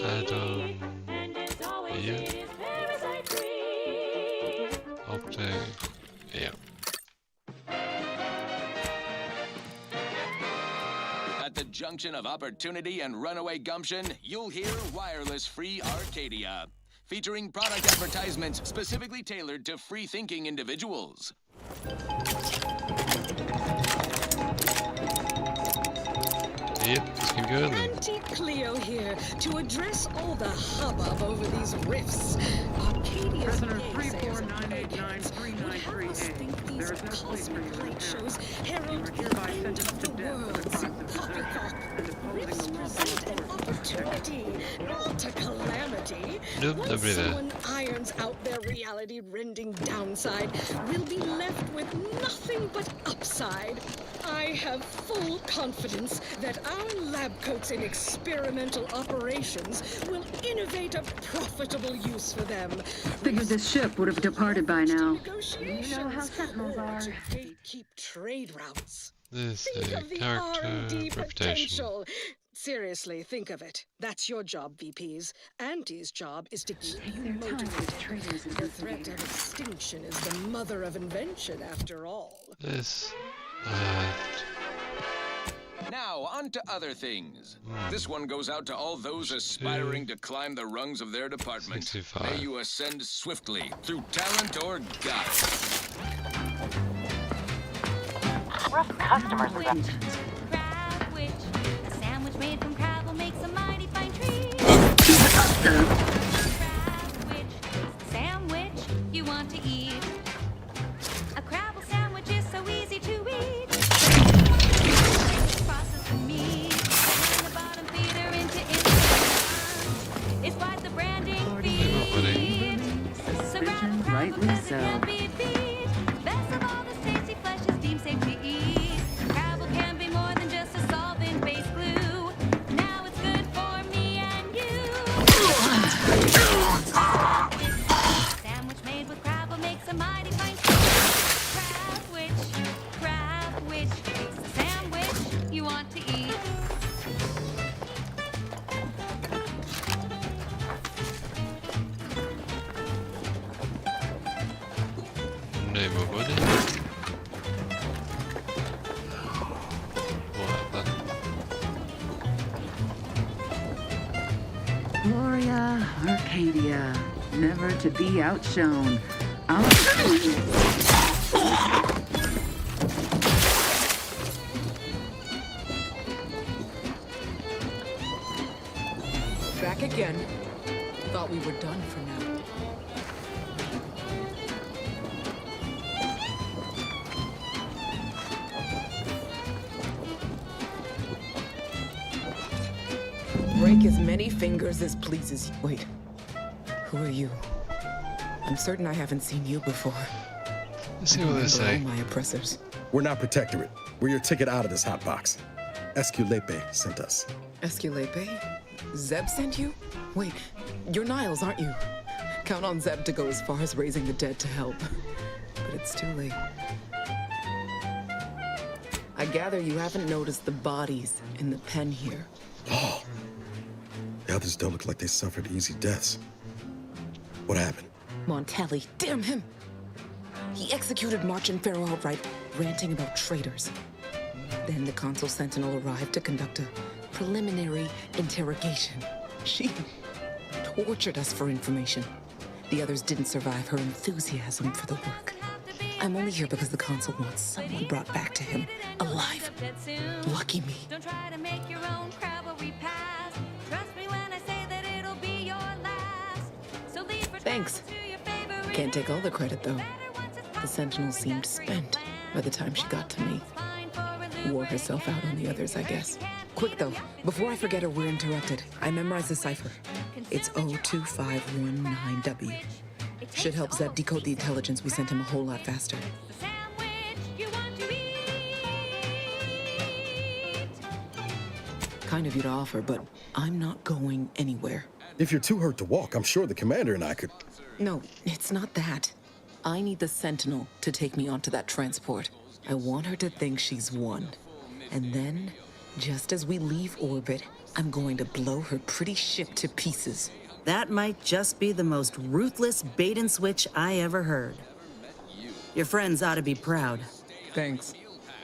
Speaker 1: Add on. Yeah. Optic. Yeah.
Speaker 3: At the junction of opportunity and runaway gumption, you'll hear Wireless Free Arcadia, featuring product advertisements specifically tailored to free-thinking individuals.
Speaker 1: Yep, let's keep going then.
Speaker 2: Auntie Cleo here to address all the hubbub over these rifts. Arcadia's naysayers and pagans would have us think these cosmic light shows herald the end of the worlds. Poppycock, rifts present an opportunity, not a calamity.
Speaker 1: Nope,
Speaker 2: Once
Speaker 1: nobody there.
Speaker 2: someone irons out their reality-rending downside, we'll be left with nothing but upside. I have full confidence that our lab coats in experimental operations will innovate a profitable use for them.
Speaker 12: Figured this ship would have departed by now.
Speaker 2: You know how sentinels are. Gatekeep trade routes.
Speaker 1: This
Speaker 2: Think of the
Speaker 1: character
Speaker 2: R&D
Speaker 1: reputation.
Speaker 2: potential. Seriously, think of it. That's your job, VPs. Auntie's job is to keep you motivated. The threat of extinction is the mother of invention, after all.
Speaker 1: This.
Speaker 3: Now, on to other things. This one goes out to all those aspiring to climb the rungs of their department.
Speaker 1: 65.
Speaker 3: May you ascend swiftly through talent or guile.
Speaker 4: Rough customers are up. Crab witch. A sandwich made from crab will make some mighty fine treat. Crab witch. Sandwich you want to eat. A crabble sandwich is so easy to eat. Process the meat. Turn the bottom feeder into instant. It's quite the branding feed. So grab a crabble 'cause it can't be beat. Best of all, this tasty flesh is deemed safe to eat.
Speaker 1: no more money. Whatever.
Speaker 14: Gloria, Arcadia, never to be outshone.
Speaker 15: Back again. Thought we were done for now. Break as many fingers as pleases you. Wait, who are you? I'm certain I haven't seen you before.
Speaker 1: Let's see what they say.
Speaker 15: My oppressors.
Speaker 10: We're not Protectorate. We're your ticket out of this hot box. Esculepe sent us.
Speaker 15: Esculepe? Zeb sent you? Wait, you're Niles, aren't you? Count on Zeb to go as far as raising the dead to help. But it's too late. I gather you haven't noticed the bodies in the pen here.
Speaker 10: Oh. The others don't look like they suffered easy deaths. What happened?
Speaker 15: Montelli, damn him! He executed March and Pharaoh outright, ranting about traitors. Then the Consul Sentinel arrived to conduct a preliminary interrogation. She tortured us for information. The others didn't survive her enthusiasm for the work. I'm only here because the Consul wants someone brought back to him, alive. Lucky me.
Speaker 4: Don't try to make your own cavalry pass. Trust me when I say that it'll be your last. So leave for
Speaker 15: Thanks. Can't take all the credit, though. The Sentinel seemed spent by the time she got to me. Wore herself out on the others, I guess. Quick, though. Before I forget or we're interrupted, I memorized the cipher. It's 02519W. Should help Zeb decode the intelligence we sent him a whole lot faster. Kind of you to offer, but I'm not going anywhere.
Speaker 10: If you're too hurt to walk, I'm sure the commander and I could...
Speaker 15: No, it's not that. I need the Sentinel to take me onto that transport. I want her to think she's won. And then, just as we leave orbit, I'm going to blow her pretty ship to pieces.
Speaker 9: That might just be the most ruthless bait and switch I ever heard. Your friends ought to be proud.
Speaker 15: Thanks.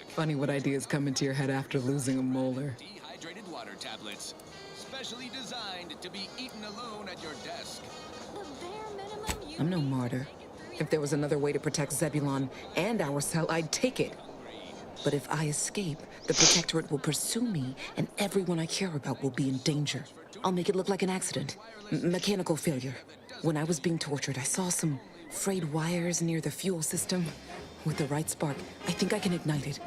Speaker 15: Funny what ideas come into your head after losing a molar.
Speaker 22: Dehydrated water tablets, specially designed to be eaten alone at your desk.
Speaker 15: I'm no martyr. If there was another way to protect Zebulon and our cell, I'd take it. But if I escape, the Protectorate will pursue me, and everyone I care about will be in danger. I'll make it look like an accident. Mechanical failure. When I was being tortured, I saw some frayed wires near the fuel system. With the right spark, I think I can ignite it.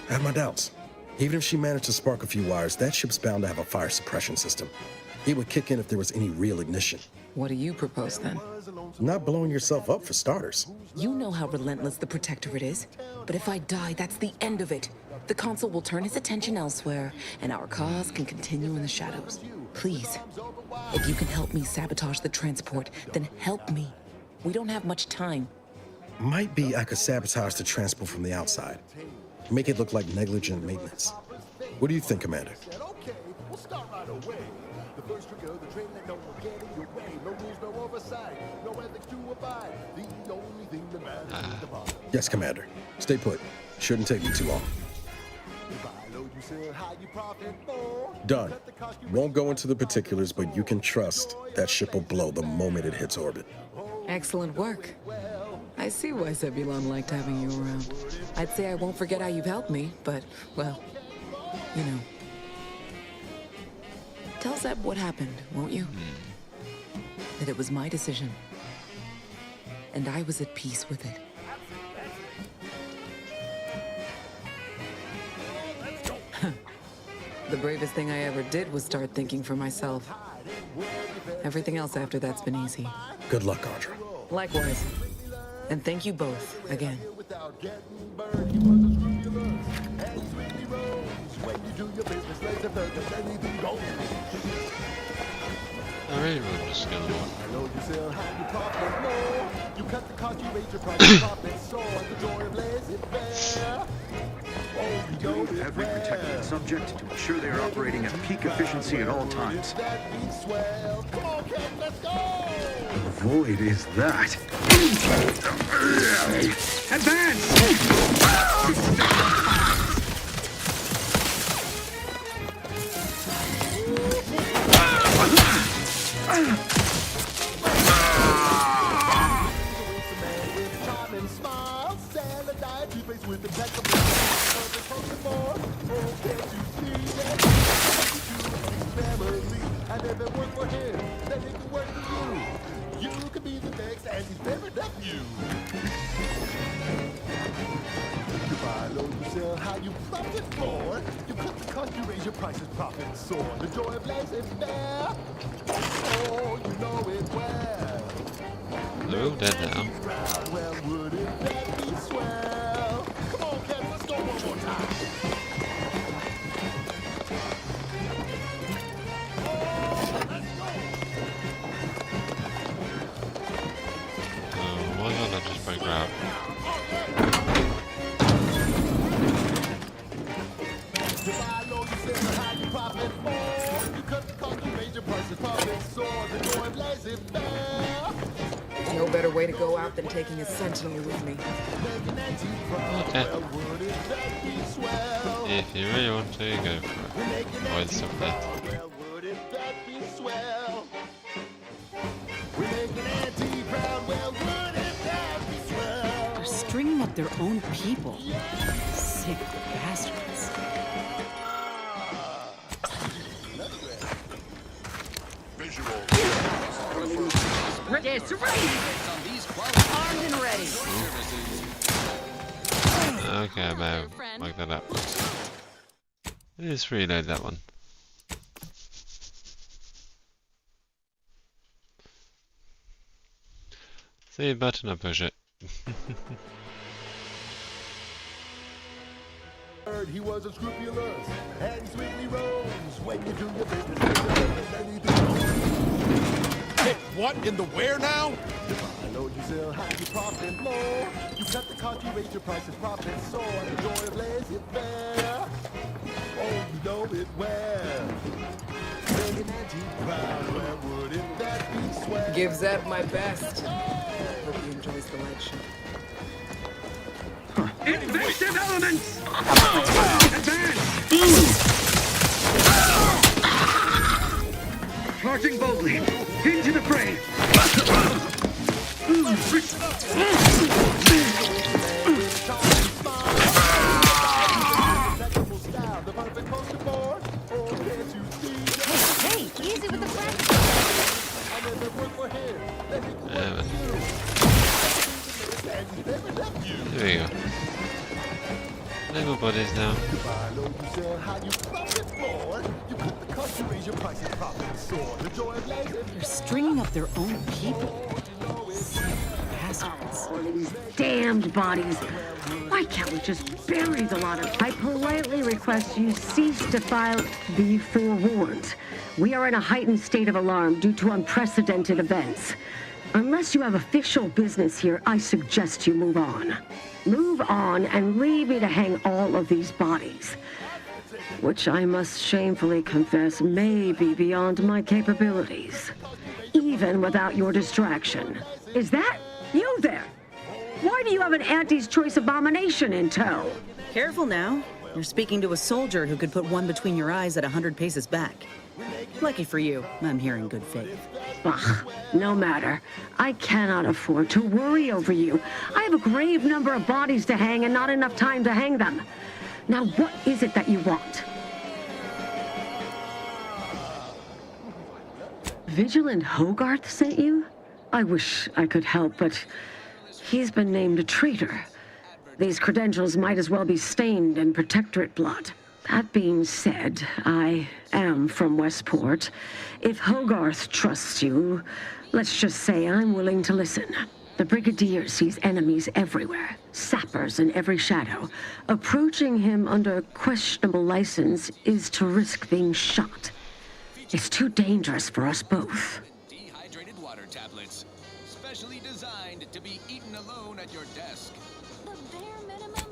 Speaker 10: I have my doubts. Even if she managed to spark a few wires, that ship's bound to have a fire suppression system. It would kick in if there was any real ignition.
Speaker 15: What do you propose, then?
Speaker 10: Not blowing yourself up, for starters.
Speaker 15: You know how relentless the Protectorate is. But if I die, that's the end of it. The Consul will turn his attention elsewhere, and our cause can continue in the shadows. Please, if you can help me sabotage the transport, then help me. We don't have much time.
Speaker 10: Might be I could sabotage the transport from the outside. Make it look like negligent maintenance. What do you think, Commander?
Speaker 6: Okay, we'll start right away. The first trick of the train that no one get in your way. No rules, no oversight, no ethics to abide. The only thing that matters is the bottom.
Speaker 10: Yes, Commander. Stay put. Shouldn't take me too long. Done. Won't go into the particulars, but you can trust that ship will blow the moment it hits orbit.
Speaker 15: Excellent work. I see why Zebulon liked having you around. I'd say I won't forget how you've helped me, but, well, you know. Tell Zeb what happened, won't you? That it was my decision. And I was at peace with it. The bravest thing I ever did was start thinking for myself. Everything else after that's been easy.
Speaker 10: Good luck, Audra.
Speaker 15: Likewise. And thank you both, again.
Speaker 1: I really want to just go on.
Speaker 20: Duty of every protected subject to ensure they are operating at peak efficiency at all times.
Speaker 6: Come on, Ken, let's go!
Speaker 12: void is that? Advance!
Speaker 6: How you profit more? You cut the cost, you raise your prices, profit soar. The joy of laissez-faire. Oh, you know it well.
Speaker 1: They're all dead now.
Speaker 6: Well, wouldn't that be swell? Come on, Kev, let's go one more time.
Speaker 1: Why not that just break out?
Speaker 15: There's no better way to go out than taking a sentinel with me.
Speaker 1: Okay. If you really want to, go for it. Avoid some death.
Speaker 9: They're stringing up their own people. Sick bastards.
Speaker 2: Armed and ready.
Speaker 1: Okay, I may have marked that up. Let's reload that one. See a button, I push it.
Speaker 6: He was unscrupulous and sweetly rose when you do your business.
Speaker 8: Hey, what in the where now?
Speaker 6: You buy low, you sell high, you profit more. You cut the cost, you raise your prices, profit soar. The joy of laissez-faire. Oh, you know it well. Making antique proud, where wouldn't that be swell?
Speaker 15: Gives Zeb my best. Hope he enjoys the light show.
Speaker 12: Invasive elements! Advance! Charging boldly. Into the fray.
Speaker 21: Hey, easy with the practice.
Speaker 1: There we go. Level bodies now.
Speaker 9: They're stringing up their own people. Sick bastards.
Speaker 12: All these damned bodies. Why can't we just bury the lot of... I politely request you cease to file. Be forewarned. We are in a heightened state of alarm due to unprecedented events. Unless you have official business here, I suggest you move on. Move on and leave me to hang all of these bodies, which I must shamefully confess may be beyond my capabilities, even without your distraction. Is that you there? Why do you have an Auntie's Choice abomination in tow?
Speaker 9: Careful now. You're speaking to a soldier who could put one between your eyes at 100 paces back. Lucky for you, I'm here in good faith.
Speaker 12: Ugh, no matter. I cannot afford to worry over you. I have a grave number of bodies to hang and not enough time to hang them. Now, what is it that you want? Vigilant Hogarth sent you? I wish I could help, but he's been named a traitor. These credentials might as well be stained in Protectorate blood. That being said, I am from Westport. If Hogarth trusts you, let's just say I'm willing to listen. The Brigadier sees enemies everywhere, sappers in every shadow. Approaching him under questionable license is to risk being shot. It's too dangerous for us both.
Speaker 22: Dehydrated water tablets, specially designed to be eaten alone at your desk.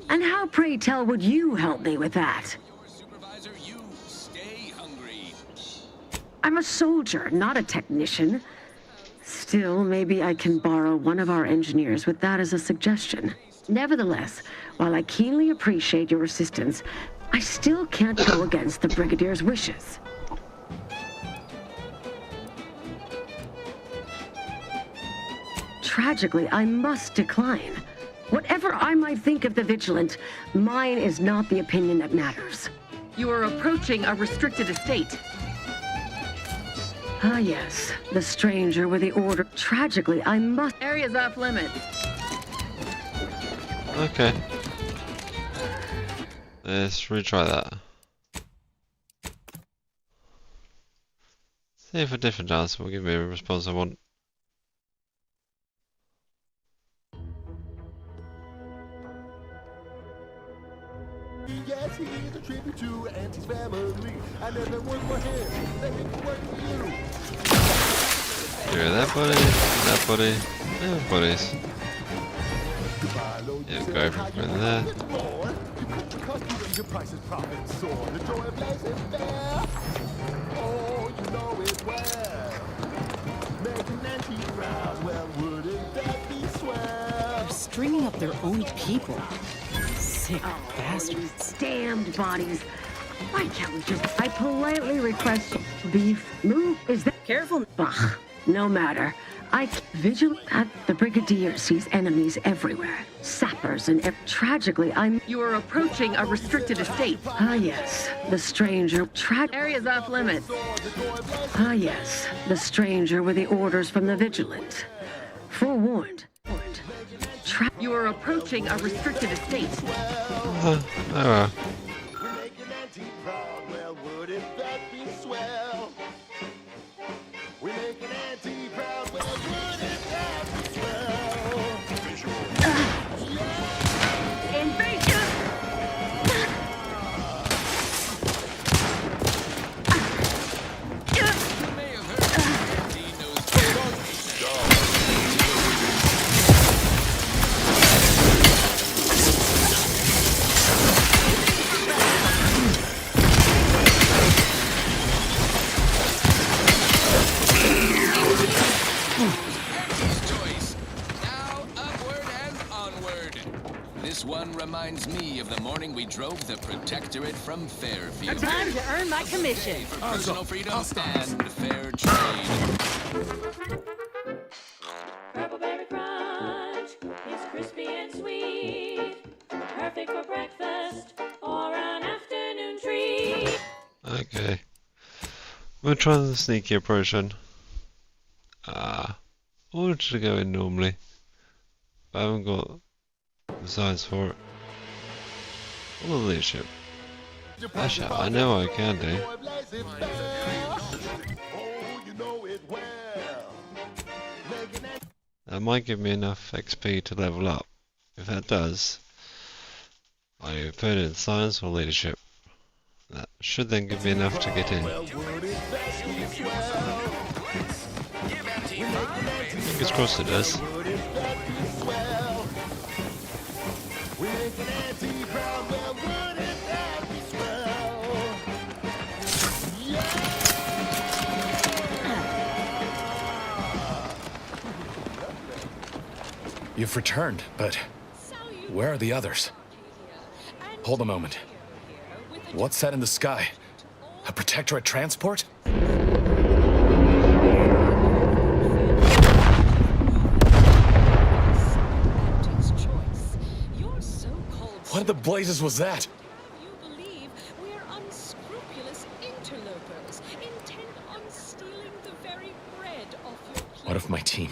Speaker 12: And how, pray tell, would you help me with that?
Speaker 22: You stay hungry.
Speaker 12: I'm a soldier, not a technician. Still, maybe I can borrow one of our engineers with that as a suggestion. Nevertheless, while I keenly appreciate your assistance, I still can't go against the Brigadier's wishes. Tragically, I must decline. Whatever I might think of the Vigilant, mine is not the opinion that matters.
Speaker 14: You are approaching a restricted estate.
Speaker 12: Ah, yes. The stranger with the order. Tragically, I must...
Speaker 14: Area's off limits.
Speaker 1: Okay. Let's retry that. See if a different answer will give me a response I want.
Speaker 6: Yes, he is a tribute to Auntie's family. I never work for him. Let me work for you.
Speaker 1: Here, that buddy, and buddies. Yeah, go from there.
Speaker 6: Your price is profit soar. The joy of life is fair. Oh, you know it well. Making Auntie proud. Well, wouldn't that be swell?
Speaker 9: They're stringing up their own people. Sick bastards.
Speaker 12: Damned bodies. Why can't we just... I politely request beef. Move. Is that...
Speaker 9: Careful.
Speaker 12: Ugh. No matter. Vigilant at the Brigadier sees enemies everywhere. Sappers and... Tragically, I'm...
Speaker 14: You are approaching a restricted estate.
Speaker 12: Ah, yes. The stranger...
Speaker 14: Area's off limits.
Speaker 12: Ah, yes. The stranger with the orders from the Vigilant. Forewarned.
Speaker 14: You are approaching a restricted estate.
Speaker 1: Oh.
Speaker 6: Well, wouldn't that be swell? We make an Auntie proud. Well, wouldn't that be swell?
Speaker 14: Invasion!
Speaker 22: This one reminds me of the morning we drove the Protectorate from Fairfield.
Speaker 17: Time to earn my commission.
Speaker 22: For personal freedom and fair trade.
Speaker 17: Purple Berry Crunch is crispy and sweet. Perfect for breakfast or an afternoon treat.
Speaker 1: Okay. We'll try the sneaky approach then. Or should I go in normally? I haven't got the size for it. Or the leadership. Actually, I know I can do. That might give me enough XP to level up. If that does, I put in science or leadership. That should then give me enough to get in. Fingers crossed it does.
Speaker 7: You've returned, but where are the others? Hold a moment. What's that in the sky? A Protectorate transport? What in the blazes was that?
Speaker 2: You believe we're unscrupulous interlopers, intent on stealing the very bread off your plate.
Speaker 7: What of my team?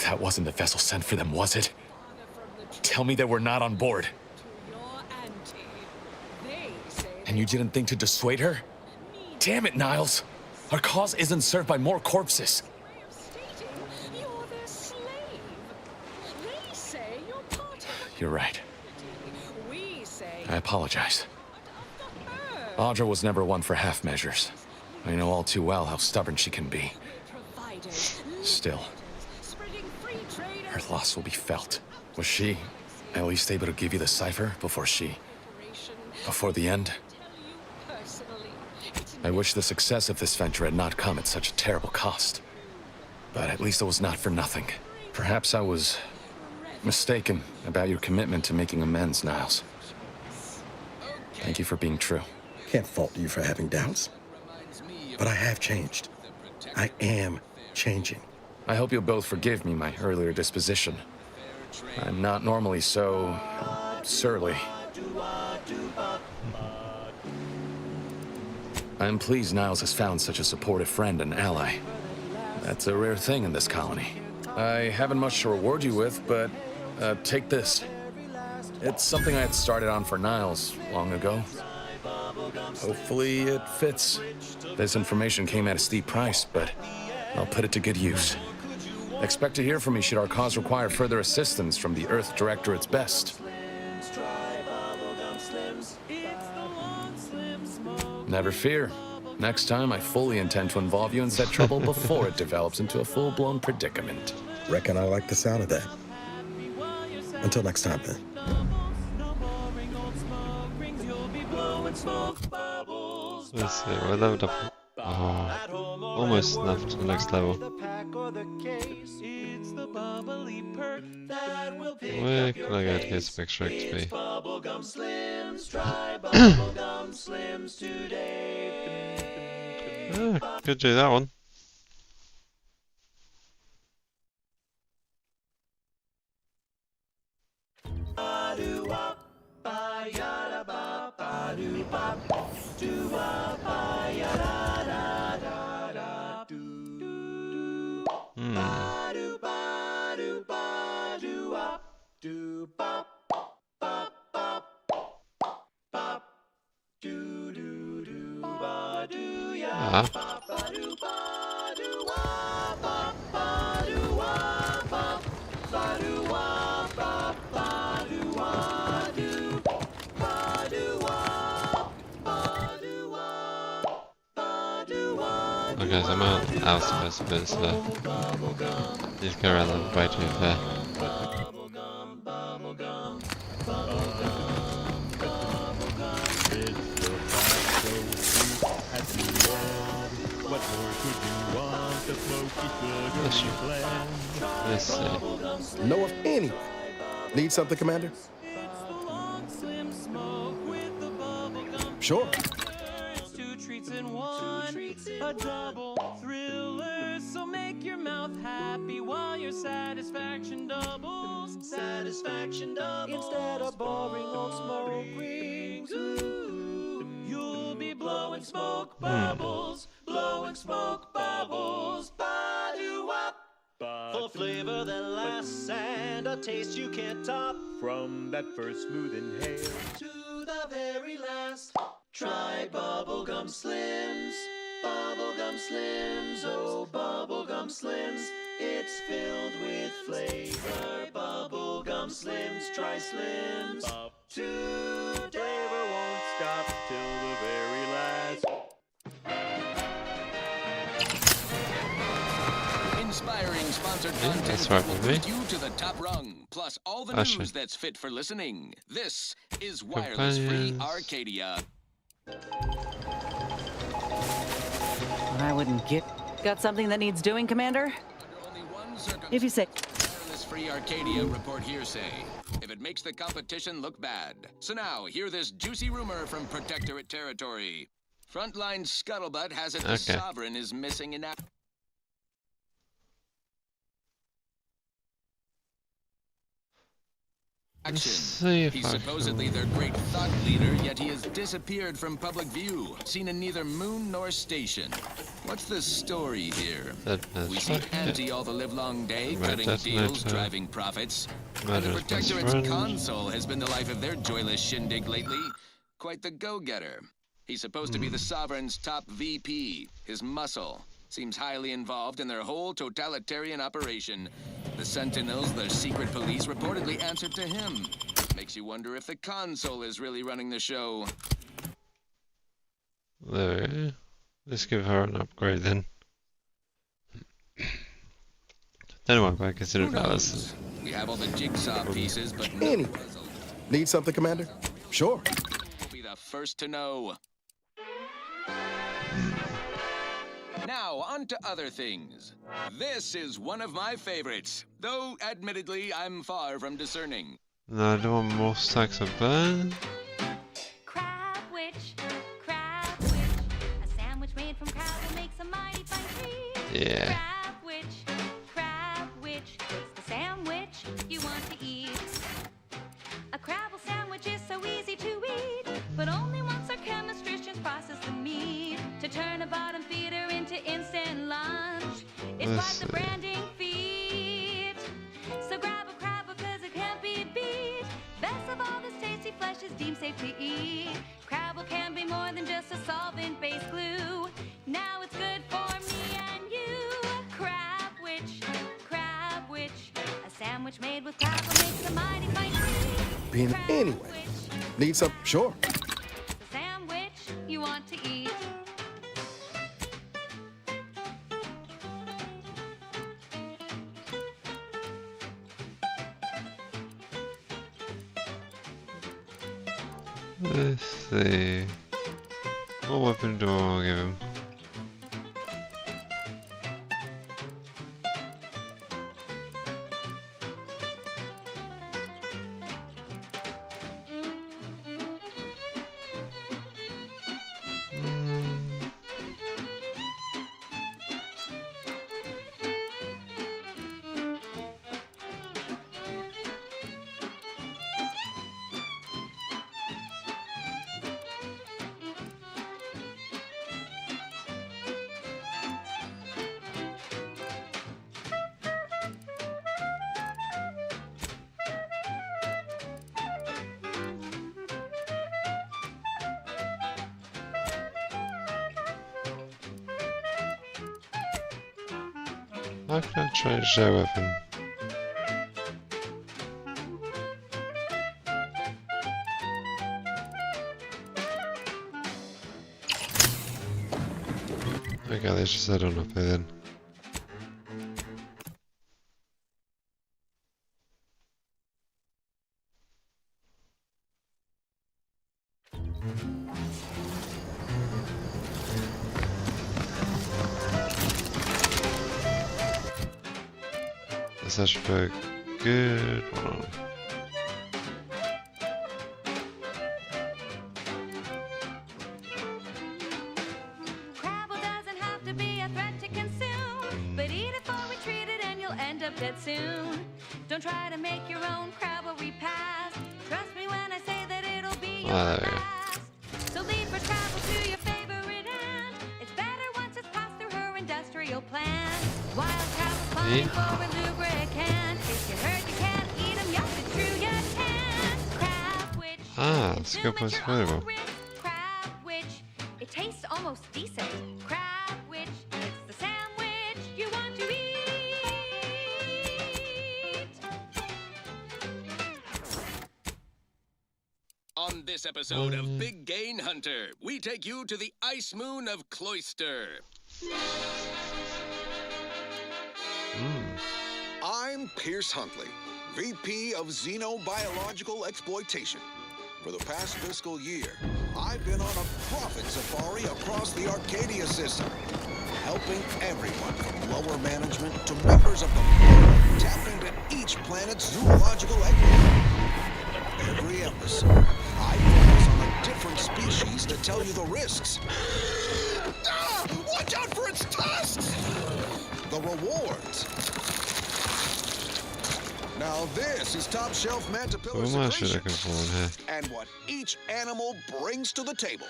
Speaker 7: That wasn't the vessel sent for them, was it? Tell me they were not on board. And you didn't think to dissuade her? Damn it, Niles! Our cause isn't served by more corpses. You're right. I apologize. Audra was never one for half measures. I know all too well how stubborn she can be. Still, her loss will be felt. Was she at least able to give you the cipher before the end? I wish the success of this venture had not come at such a terrible cost. But at least it was not for nothing. Perhaps I was mistaken about your commitment to making amends, Niles. Thank you for being true.
Speaker 10: Can't fault you for having doubts. But I have changed. I am changing.
Speaker 7: I hope you'll both forgive me my earlier disposition. I'm not normally so surly. I'm pleased Niles has found such a supportive friend and ally. That's a rare thing in this colony. I haven't much to reward you with, but take this. It's something I had started on for Niles long ago. Hopefully it fits. This information came at a steep price, but I'll put it to good use. Expect to hear from me should our cause require further assistance from the Earth Directorate's best. Never fear. Next time, I fully intend to involve you in said trouble before it develops into a full-blown predicament.
Speaker 10: Reckon I like the sound of that. Until next time, then.
Speaker 1: Let's see, we're leveled up. Oh, almost enough to the next level. Where can I go to get some extra XP? Ah, could do that one. Okay, so I'm out of this, so these go around the way too fair. Let's see.
Speaker 10: Know of any? Need something, Commander? Sure.
Speaker 17: Two treats in one, a double thriller. So make your mouth happy while your satisfaction doubles. Satisfaction doubles. Instead of boring old smoke rings, ooh, you'll be blowing smoke bubbles, blowing smoke bubbles. Ba-do-wop. For flavor that lasts and a taste you can't top. From that first smooth inhale to the very last. Try Bubblegum Slims. Bubblegum Slims, oh Bubblegum Slims. It's filled with flavor. Bubblegum Slims, try Slims. Today flavor won't stop till the very last.
Speaker 22: Inspiring sponsored content
Speaker 1: that's right
Speaker 22: will
Speaker 1: with me.
Speaker 22: boost you to the top rung, plus all the news that's fit for listening. This is Wireless Free Arcadia.
Speaker 9: I wouldn't get... Got something that needs doing, Commander? If you say...
Speaker 22: Wireless Free Arcadia report hearsay. If it makes the competition look bad. So now, hear this juicy rumor from Protectorate territory. Frontline scuttlebutt has it the Sovereign is missing in action. He's supposedly their great thought leader, yet he has disappeared from public view, seen in neither moon nor station. What's the story here? We see Anti all the livelong day, cutting deals, driving profits. And the Protectorate's console has been the life of their joyless shindig lately. Quite the go-getter. He's supposed to be the Sovereign's top VP, his muscle. Seems highly involved in their whole totalitarian operation. The Sentinels, their secret police, reportedly answered to him. Makes you wonder if the console is really running the show.
Speaker 1: There we go. Let's give her an upgrade then. Don't know why I consider that was...
Speaker 22: We have all the jigsaw pieces, but no
Speaker 10: Any.
Speaker 22: puzzle.
Speaker 10: Need something, Commander? Sure.
Speaker 22: We'll be the first to know.
Speaker 3: Now, on to other things. This is one of my favorites, though admittedly I'm far from discerning.
Speaker 1: No, I don't want more stacks of burn.
Speaker 4: Crab witch, a sandwich made from crab that makes a mighty fine treat.
Speaker 1: Yeah.
Speaker 4: Crab witch, it's the sandwich you want to eat. A crabble sandwich is so easy to eat, but only once our chemistricians process the meat to turn a bottom feeder into instant lunch. It's quite the branding feat. So grab a crab because it can't be beat. Best of all, this tasty flesh is deemed safe to eat. Crabble can be more than just a solvent-based glue. Now it's good for me and you. Crab witch, a sandwich made with crabble makes a mighty fine treat.
Speaker 10: Being anyway. Need some? Sure.
Speaker 4: The sandwich you want to eat.
Speaker 1: Let's see. What weapon do I want to give him? How can I change their weapon? Okay, let's just head on up here then. That's actually a good one.
Speaker 4: Crabble doesn't have to be a threat to consume, but eat it before we treat it and you'll end up dead soon. Don't try to make your own crabble repast. Trust me when I say that it'll be your last. So lead for crabble to your favorite aunt. It's better once it's passed through her industrial plant. Wild crabble's fine for a lubricant. If you heard you can't eat them, yes, it's true you can. Crab witch.
Speaker 1: Ah, that's a good point available.
Speaker 4: Crab witch. It tastes almost decent. Crab witch. It's the sandwich you want to eat.
Speaker 22: On this episode of Big Gain Hunter, we take you to the ice moon of Cloister.
Speaker 5: I'm Pierce Huntley, VP of Xenobiological Exploitation. For the past fiscal year, I've been on a profit safari across the Arcadia system, helping everyone from lower management to members of the board tap into each planet's zoological equity. Every episode, I focus on a different species to tell you the risks. Watch out for its tusks! The rewards. Now this is top shelf Mantipillar secretions and what each animal brings to the table.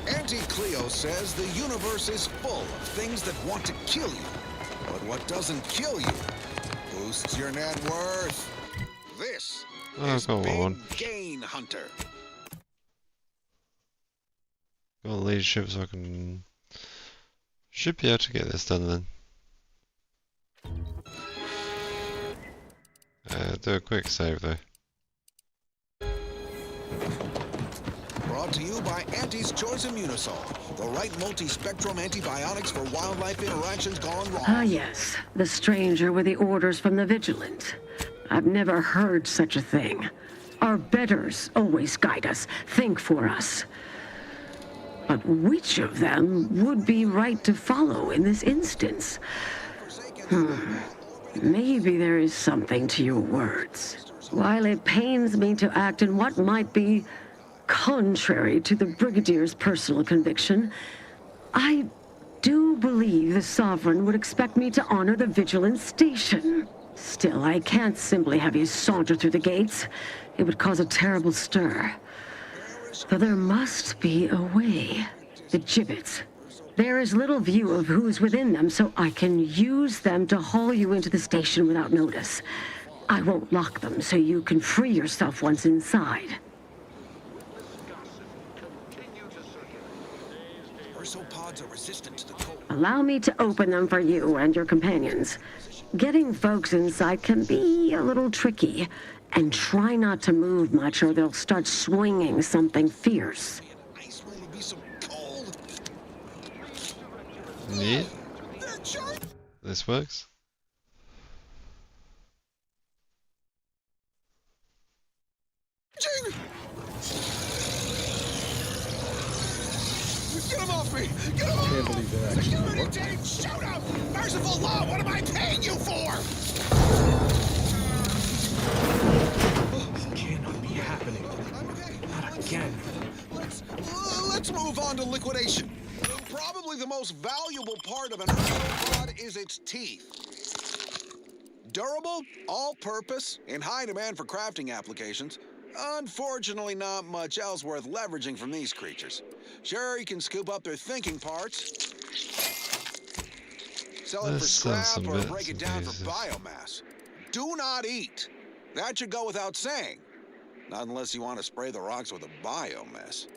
Speaker 5: Auntie Cleo says the universe is full of things that want to kill you, but what doesn't kill you boosts your net worth. This is Big Gain Hunter.
Speaker 1: Got leadership so I can... should be able to get this done then. Do a quick save though.
Speaker 5: Brought to you by Auntie's Choice Immunosol, the right multi-spectrum antibiotics for wildlife interactions gone wrong.
Speaker 12: Ah, yes. The stranger with the orders from the Vigilant. I've never heard such a thing. Our betters always guide us, think for us. But which of them would be right to follow in this instance? Maybe there is something to your words. While it pains me to act in what might be contrary to the Brigadier's personal conviction, I do believe the Sovereign would expect me to honor the Vigilant station. Still, I can't simply have you saunter through the gates. It would cause a terrible stir. Though there must be a way. The gibbets. There is little view of who is within them, so I can use them to haul you into the station without notice. I won't lock them, so you can free yourself once inside.
Speaker 5: Pods are resistant to the cold.
Speaker 12: Allow me to open them for you and your companions. Getting folks inside can be a little tricky, and try not to move much or they'll start swinging something fierce.
Speaker 1: Yeah. This works.
Speaker 5: Get him off me! Get him off! Can't believe that actually Security team, shoot him! Merciful law, what am I paying you for?
Speaker 13: This cannot be happening. Not again.
Speaker 5: Let's move on to liquidation. Probably the most valuable part of an arthropod is its teeth. Durable, all-purpose, in high demand for crafting applications. Unfortunately, not much else worth leveraging from these creatures. Sure, you can scoop up their thinking parts, sell it for scrap, or break it down for biomass. Do not eat. That should go without saying. Not unless you want to spray the rocks with a biomess.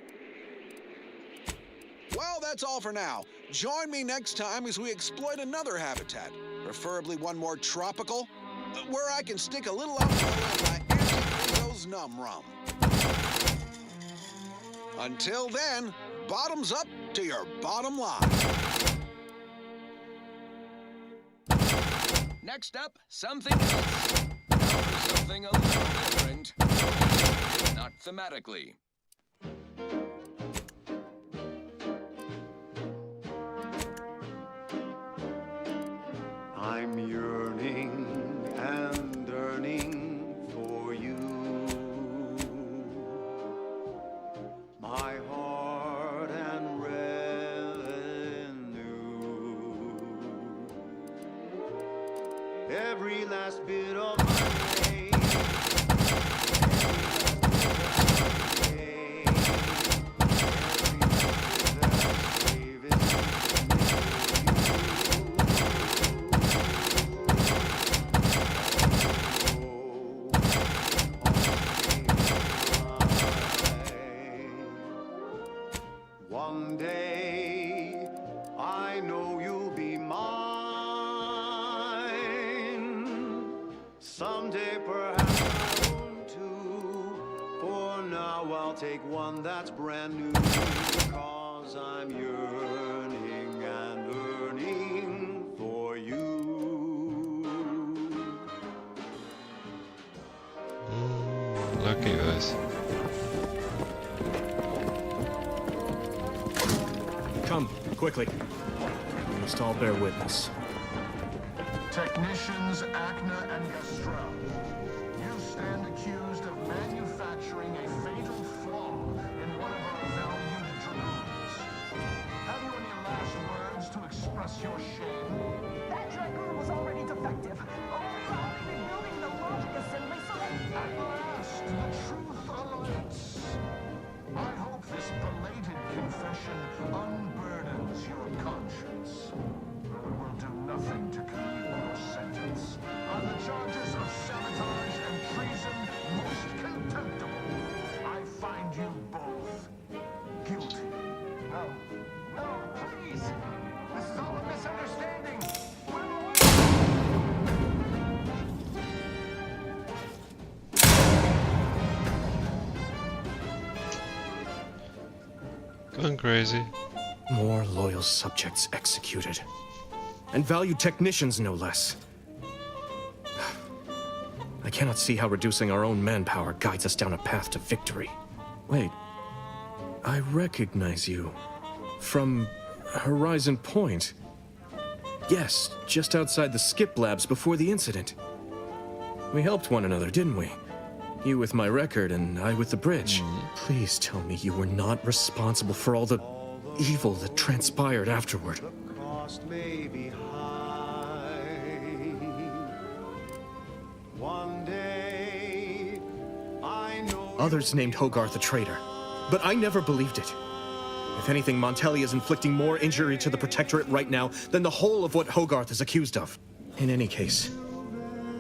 Speaker 5: Well, that's all for now. Join me next time as we exploit another habitat, preferably one more tropical, where I can stick a little alcohol in my anti-Windows numb rum. Until then, bottoms up to your bottom line.
Speaker 3: Next up, something else. Something a little different. Not thematically.
Speaker 20: I'm yearning and yearning for you. My heart and revenue. Every last bit of my day. One day, I know you'll be mine. Someday, perhaps I won't too. For now, I'll take one that's brand new. 'Cause I'm yearning and yearning for you.
Speaker 1: Lucky guys.
Speaker 13: Come, quickly. We must all bear witness.
Speaker 6: Technicians Acna and Gastrell, you stand accused of manufacturing a fatal flaw in one of our valued dragoons. Have you any last words to express your shame?
Speaker 11: That dragoon was already defective. Oh, we were only rebuilding the logic assembly so that...
Speaker 6: At last, the truth alights. I hope this belated confession unburdens your conscience. Though it will do nothing to commute your sentence. On the charges of sabotage and treason most contemptible, I find you both guilty. No, no, please! This is all a misunderstanding!
Speaker 1: Going crazy.
Speaker 13: More loyal subjects executed. And valued technicians, no less. I cannot see how reducing our own manpower guides us down a path to victory. Wait. I recognize you.
Speaker 7: From Horizon Point. Yes, just outside the skip labs before the incident. We helped one another, didn't we? You with my record and I with the bridge. Please tell me you were not responsible for all the evil that transpired afterward.
Speaker 20: Cost may be high. One day, I know.
Speaker 7: Others named Hogarth a traitor, but I never believed it. If anything, Montelli is inflicting more injury to the Protectorate right now than the whole of what Hogarth is accused of. In any case,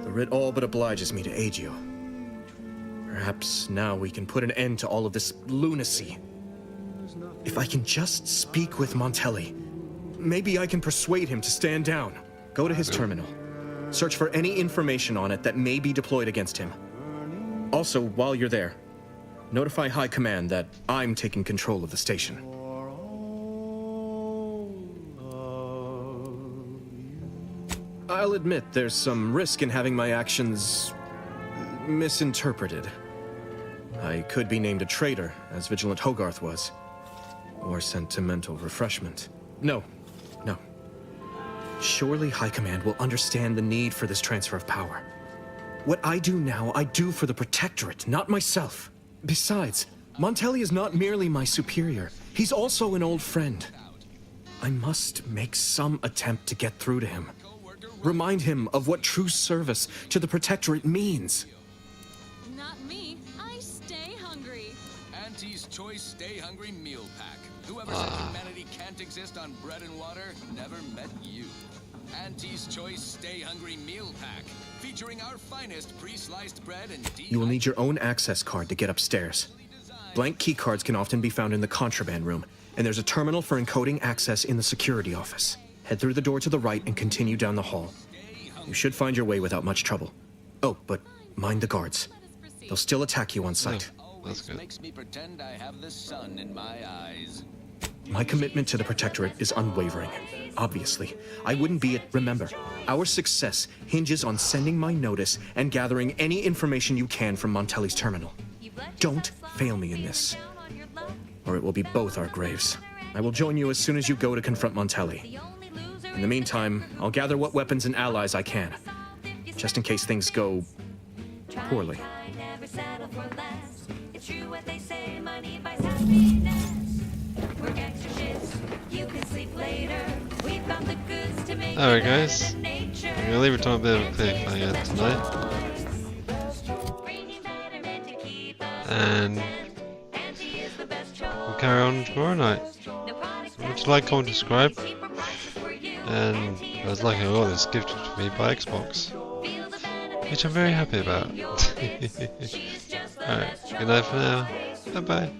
Speaker 7: the writ all but obliges me to aid you. Perhaps now we can put an end to all of this lunacy. If I can just speak with Montelli, maybe I can persuade him to stand down. Go to his terminal. Search for any information on it that may be deployed against him. Also, while you're there, notify High Command that I'm taking control of the station. I'll admit there's some risk in having my actions misinterpreted. I could be named a traitor, as Vigilant Hogarth was. Or sentimental refreshment. No. Surely High Command will understand the need for this transfer of power. What I do now, I do for the Protectorate, not myself. Besides, Montelli is not merely my superior. He's also an old friend. I must make some attempt to get through to him. Remind him of what true service to the Protectorate means.
Speaker 2: Not me. I stay hungry.
Speaker 3: Auntie's Choice Stay Hungry Meal Pack. Whoever said humanity can't exist on bread and water never met you. Auntie's Choice Stay Hungry Meal Pack, featuring our finest pre-sliced bread and
Speaker 7: You will need your own access card to get upstairs. Blank key cards can often be found in the contraband room, and there's a terminal for encoding access in the security office. Head through the door to the right and continue down the hall. You should find your way without much trouble. Oh, but mind the guards. They'll still attack you on sight.
Speaker 3: That's good. Makes me pretend I have the sun in my eyes.
Speaker 7: My commitment to the Protectorate is unwavering. Obviously, I wouldn't be it. Remember, our success hinges on sending my notice and gathering any information you can from Montelli's terminal. Don't fail me in this, or it will be both our graves. I will join you as soon as you go to confront Montelli. In the meantime, I'll gather what weapons and allies I can, just in case things go poorly.
Speaker 1: Alright guys, I'm gonna leave it on a bit of a cliffhanger tonight. And we'll carry on tomorrow night. Would you like, comment, subscribe? And I was liking all this gifted to me by Xbox, which I'm very happy about. Alright, good night for now. Bye bye.